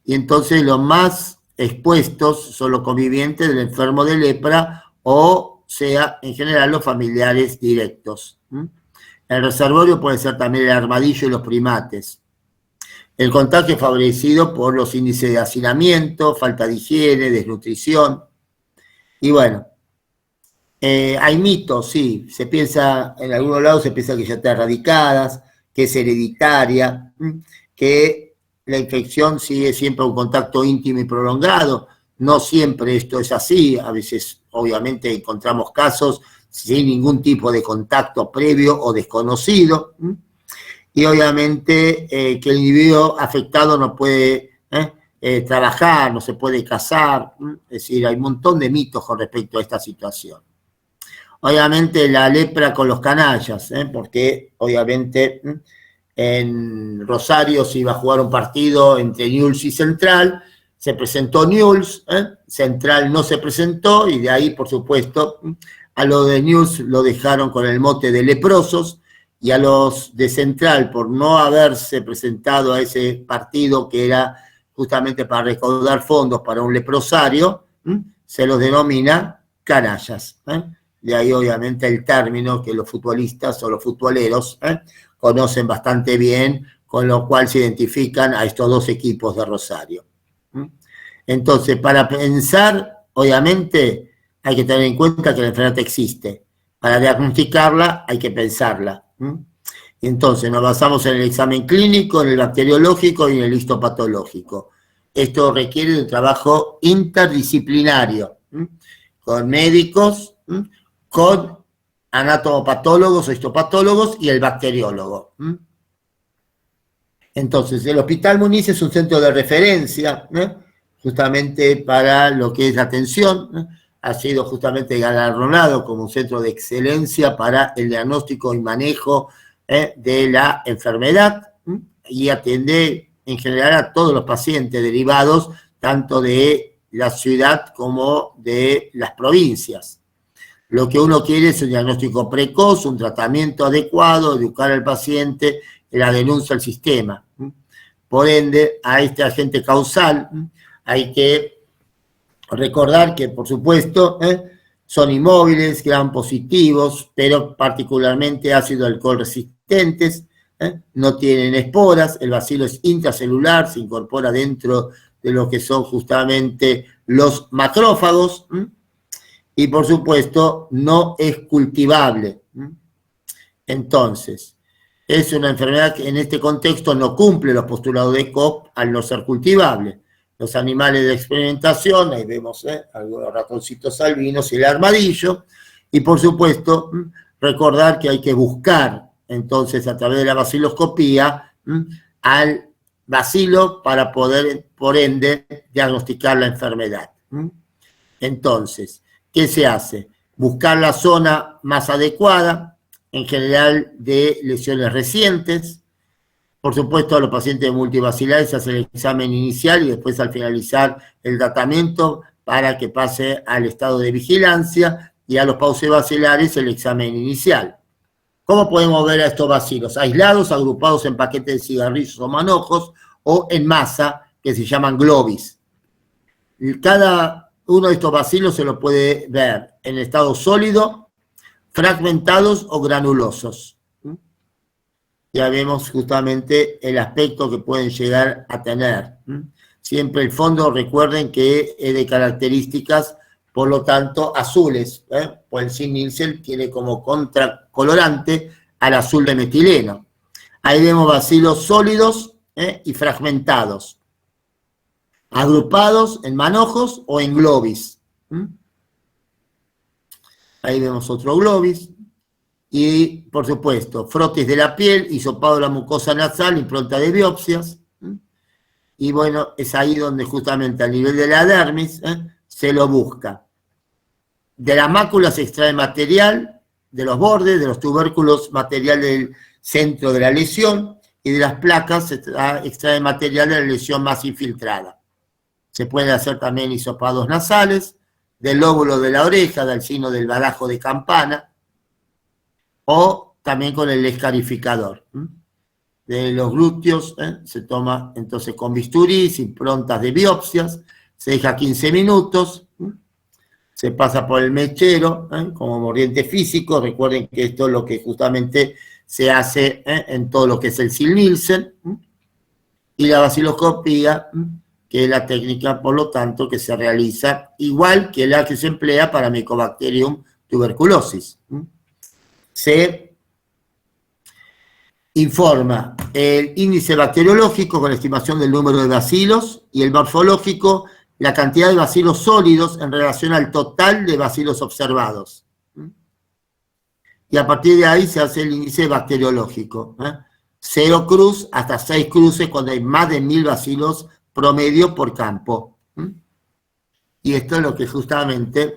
Speaker 1: y entonces los más expuestos son los convivientes del enfermo de lepra, o sea, en general los familiares directos. El reservorio puede ser también el armadillo y los primates. El contagio es favorecido por los índices de hacinamiento, falta de higiene, desnutrición, y bueno, hay mitos, sí, se piensa, en algunos lados se piensa que ya están erradicadas, que es hereditaria, que la infección sigue siempre un contacto íntimo y prolongado. No siempre esto es así, a veces obviamente encontramos casos sin ningún tipo de contacto previo o desconocido, y obviamente que el individuo afectado no puede trabajar, no se puede casar, es decir, hay un montón de mitos con respecto a esta situación. Obviamente la lepra con los canallas, porque obviamente en Rosario se iba a jugar un partido entre Newell's y Central, se presentó Newell's, Central no se presentó, y de ahí, por supuesto, a los de Newell's lo dejaron con el mote de leprosos, y a los de Central, por no haberse presentado a ese partido que era justamente para recaudar fondos para un leprosario, se los denomina canallas. De ahí obviamente el término que los futbolistas o los futboleros conocen bastante bien, con lo cual se identifican a estos dos equipos de Rosario. Entonces, para pensar, obviamente, hay que tener en cuenta que la enfermedad existe. Para diagnosticarla hay que pensarla. Entonces, nos basamos en el examen clínico, en el bacteriológico y en el histopatológico. Esto requiere de un trabajo interdisciplinario, con médicos, con anatomopatólogos o histopatólogos y el bacteriólogo. Entonces, el Hospital Muniz es un centro de referencia, justamente para lo que es la atención, ha sido justamente galardonado como un centro de excelencia para el diagnóstico y manejo de la enfermedad, y atiende en general a todos los pacientes derivados, tanto de la ciudad como de las provincias. Lo que uno quiere es un diagnóstico precoz, un tratamiento adecuado, educar al paciente en la denuncia al sistema. Por ende, a este agente causal hay que recordar que, por supuesto, son inmóviles, gram positivos, pero particularmente ácido alcohol resistentes, no tienen esporas, el bacilo es intracelular, se incorpora dentro de lo que son justamente los macrófagos, y por supuesto no es cultivable. Entonces, es una enfermedad que en este contexto no cumple los postulados de Koch al no ser cultivable. Los animales de experimentación, ahí vemos algunos ratoncitos albinos y el armadillo, y por supuesto recordar que hay que buscar entonces a través de la baciloscopía al bacilo para poder, por ende, diagnosticar la enfermedad. Entonces, ¿qué se hace? Buscar la zona más adecuada, en general de lesiones recientes. Por supuesto, a los pacientes multivacilares se hace el examen inicial y después al finalizar el tratamiento para que pase al estado de vigilancia, y a los pausevacilares el examen inicial. ¿Cómo podemos ver a estos bacilos? Aislados, agrupados en paquetes de cigarrillos o manojos, o en masa, que se llaman globis. Cada uno de estos bacilos se lo puede ver en estado sólido, fragmentados o granulosos. Ya vemos justamente el aspecto que pueden llegar a tener. Siempre el fondo, recuerden que es de características, por lo tanto, azules. Pues el Zinc-Nielsen tiene como contracolorante al azul de metileno. Ahí vemos bacilos sólidos y fragmentados, agrupados en manojos o en globis. Ahí vemos otro globis. Y, por supuesto, frotes de la piel, hisopado de la mucosa nasal, impronta de biopsias. Y bueno, es ahí donde justamente a nivel de la dermis se lo busca. De la mácula se extrae material de los bordes, de los tubérculos, material del centro de la lesión, y de las placas se extrae material de la lesión más infiltrada. Se pueden hacer también hisopados nasales, del lóbulo de la oreja, del sino del badajo de campana, o también con el escarificador. De los glúteos se toma entonces con bisturís, improntas de biopsias, se deja 15 minutos, se pasa por el mechero como mordente físico. Recuerden que esto es lo que justamente se hace en todo lo que es el Zinc-Nielsen, y la baciloscopía, que es la técnica, por lo tanto, que se realiza igual que la que se emplea para Mycobacterium tuberculosis. Se informa el índice bacteriológico con la estimación del número de bacilos, y el morfológico, la cantidad de bacilos sólidos en relación al total de bacilos observados. Y a partir de ahí se hace el índice bacteriológico. 0 cruz hasta 6 cruces cuando hay más de 1000 bacilos promedio por campo. Y esto es lo que justamente,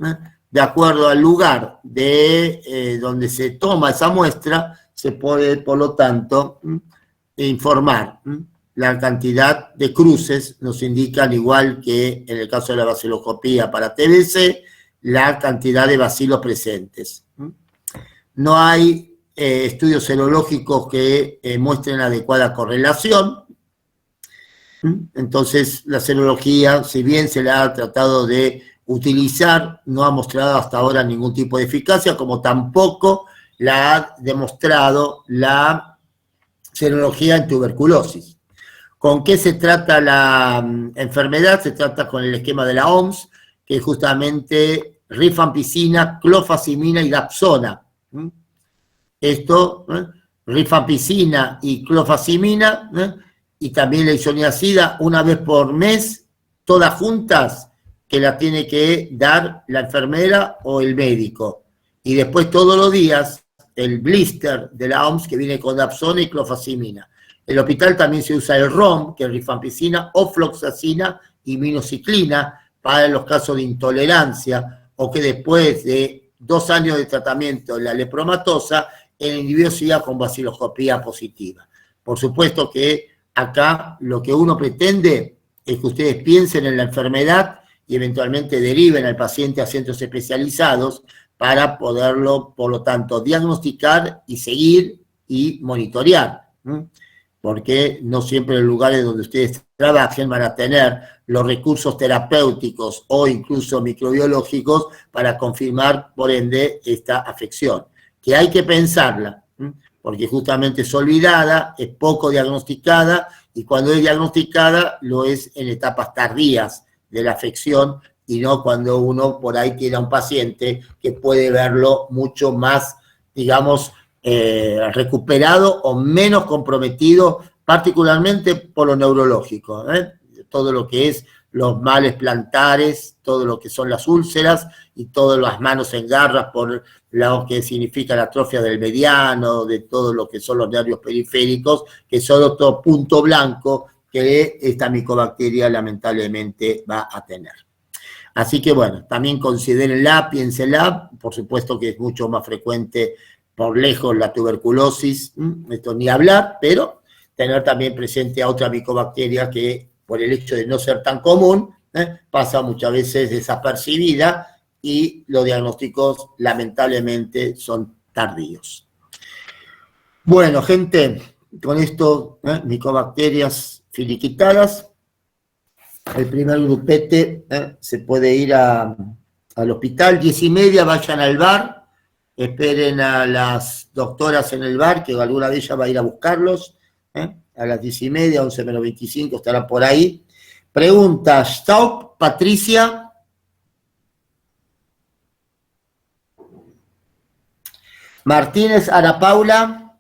Speaker 1: de acuerdo al lugar de donde se toma esa muestra, se puede, por lo tanto, informar. La cantidad de cruces nos indican, igual que en el caso de la baciloscopía para TBC, la cantidad de bacilos presentes. No hay estudios serológicos que muestren adecuada correlación. Entonces, la serología, si bien se la ha tratado de utilizar, no ha mostrado hasta ahora ningún tipo de eficacia, como tampoco la ha demostrado la serología en tuberculosis. ¿Con qué se trata la enfermedad? Se trata con el esquema de la OMS, que es justamente rifampicina, clofazimina y dapsona. Esto, rifampicina y clofazimina, y también la isoniazida, una vez por mes, todas juntas, que la tiene que dar la enfermera o el médico. Y después todos los días, el blister de la OMS, que viene con dapsona y clofazimina. En el hospital también se usa el ROM, que es rifampicina, ofloxacina y minociclina, para los casos de intolerancia, o que después de 2 años de tratamiento de la lepromatosa, el individuo siga con baciloscopía positiva. Por supuesto que acá lo que uno pretende es que ustedes piensen en la enfermedad y eventualmente deriven al paciente a centros especializados para poderlo, por lo tanto, diagnosticar y seguir y monitorear, porque no siempre en los lugares donde ustedes trabajen van a tener los recursos terapéuticos o incluso microbiológicos para confirmar, por ende, esta afección, que hay que pensarla, porque justamente es olvidada, es poco diagnosticada, y cuando es diagnosticada lo es en etapas tardías de la afección, y no cuando uno por ahí tiene a un paciente que puede verlo mucho más, digamos, recuperado o menos comprometido, particularmente por lo neurológico, todo lo que es los males plantares, todo lo que son las úlceras y todas las manos en garras por lo que significa la atrofia del mediano, de todo lo que son los nervios periféricos, que son otro punto blanco que esta micobacteria lamentablemente va a tener. Así que bueno, también considérenla, piénsenla, por supuesto que es mucho más frecuente por lejos la tuberculosis, esto ni hablar, pero tener también presente a otra micobacteria que por el hecho de no ser tan común, pasa muchas veces desapercibida y los diagnósticos lamentablemente son tardíos. Bueno, gente, con esto, micobacterias finiquitadas, el primer grupete se puede ir al hospital, 10:30, vayan al bar, esperen a las doctoras en el bar, que alguna de ellas va a ir a buscarlos, a las 10:30, 11 menos 25, estarán por ahí. Pregunta, Staup, Patricia. Martínez, Ana Paula.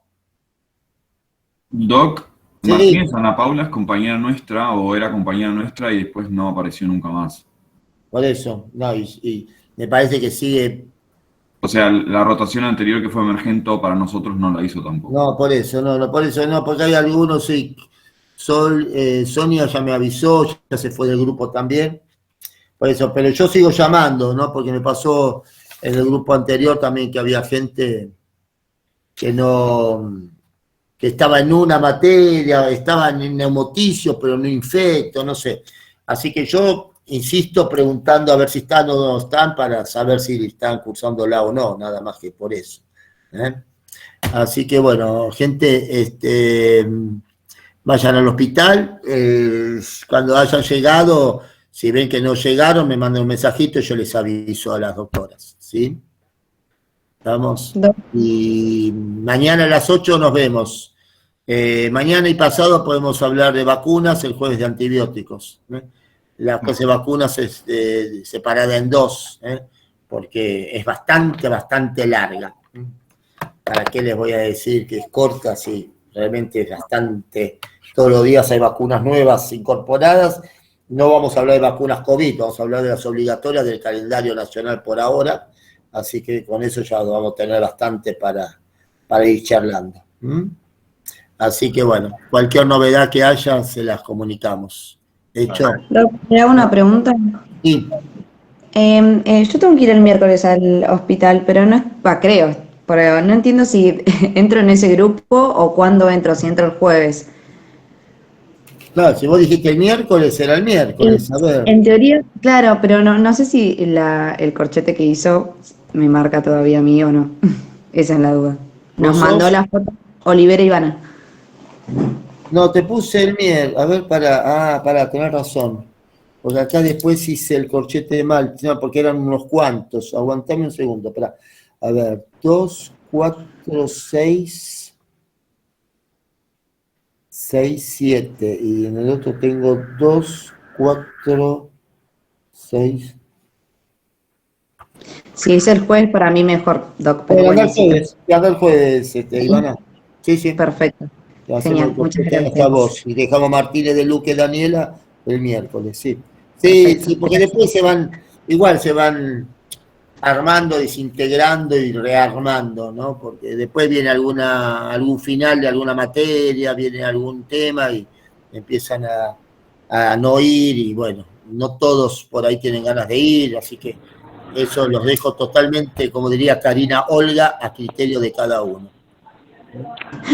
Speaker 5: Doc,
Speaker 1: Sí.
Speaker 5: Martínez Ana Paula es compañera nuestra, o era compañera nuestra, y después no apareció nunca más.
Speaker 1: Por eso, no, y me parece que sigue.
Speaker 5: O sea, la rotación anterior que fue emergente para nosotros no la hizo tampoco.
Speaker 1: No, por eso no, porque hay algunos, sí. Sonia ya me avisó, ya se fue del grupo también. Por eso, pero yo sigo llamando, ¿no? Porque me pasó en el grupo anterior también que había gente que estaba en una materia, estaba en neumaticio, pero no infecto, no sé. Así que yo insisto preguntando a ver si están o no están para saber si están cursándola o no, nada más que por eso. Así que bueno, gente, vayan al hospital, cuando hayan llegado, si ven que no llegaron, me mandan un mensajito y yo les aviso a las doctoras, ¿sí? ¿Estamos? Y mañana a las 8 nos vemos. Mañana y pasado podemos hablar de vacunas, el jueves de antibióticos. La clase de vacunas es separada en dos, porque es bastante larga. ¿Para qué les voy a decir que es corta? Sí, realmente es bastante. Todos los días hay vacunas nuevas incorporadas. No vamos a hablar de vacunas COVID, vamos a hablar de las obligatorias del calendario nacional por ahora. Así que con eso ya vamos a tener bastante para ir charlando. Así que bueno, cualquier novedad que haya, se las comunicamos. ¿Hecho?
Speaker 6: ¿Me hago una pregunta?
Speaker 1: Sí.
Speaker 6: Yo tengo que ir el miércoles al hospital, pero no creo, pero no entiendo si entro en ese grupo o cuándo entro, si entro el jueves.
Speaker 1: Claro, si vos dijiste el miércoles, será el miércoles, a ver.
Speaker 6: En teoría, claro, pero no sé si el corchete que hizo me marca todavía a mí o no. Esa es la duda. Nos mandó la foto Olivera Ivana.
Speaker 1: No, te puse el miércoles. A ver, para tener razón. Porque acá después hice el corchete mal, no, porque eran unos cuantos. Aguantame un segundo, espera. A ver, 2, 4, 6, 7. Y en el otro tengo 2, 4, 6.
Speaker 6: Si es el jueves, para mí mejor, Doc.
Speaker 1: Pero anda el jueves, Ivana. Sí.
Speaker 6: Perfecto. Genial, muchas gracias.
Speaker 1: A vos. Y dejamos Martínez de Luque, Daniela, el miércoles, sí. Sí, porque después se van armando, desintegrando y rearmando, ¿no? Porque después viene algún final de alguna materia, viene algún tema y empiezan a no ir y bueno, no todos por ahí tienen ganas de ir, así que eso los dejo totalmente, como diría Karina Olga, a criterio de cada uno.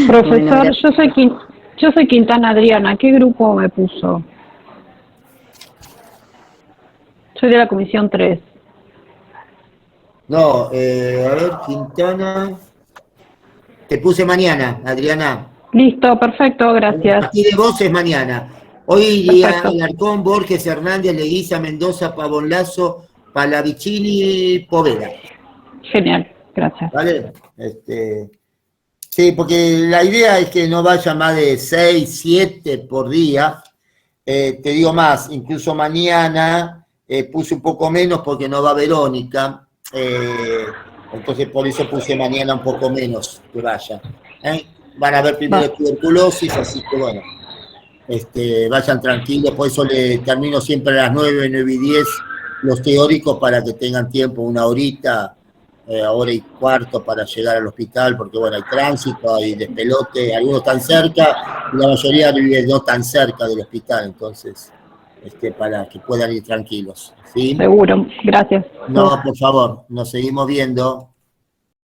Speaker 4: Profesor, yo soy Quintana Adriana, ¿qué grupo me puso? Soy de la comisión 3.
Speaker 1: No, a ver, Quintana. Te puse mañana, Adriana.
Speaker 4: Listo, perfecto, gracias.
Speaker 1: Aquí de vos es mañana. Hoy iría
Speaker 4: Perfecto.
Speaker 1: Alarcón, Borges, Hernández, Leguiza, Mendoza, Pavón Lazo, Palavicini, Poveda.
Speaker 4: Genial, gracias.
Speaker 1: ¿Vale? Sí, porque la idea es que no vaya más de 6, 7 por día. Te digo más, incluso mañana puse un poco menos porque no va Verónica. Entonces por eso puse mañana un poco menos que vaya. Van a ver primero tuberculosis, así que bueno, vayan tranquilos, por eso le termino siempre a las 9, 9 y 10 los teóricos para que tengan tiempo, una horita, hora y cuarto para llegar al hospital, porque bueno, hay tránsito, hay despelote, algunos están cerca y la mayoría vive no tan cerca del hospital, entonces, para que puedan ir tranquilos, ¿sí?
Speaker 4: Seguro, gracias.
Speaker 1: No, por favor, nos seguimos viendo.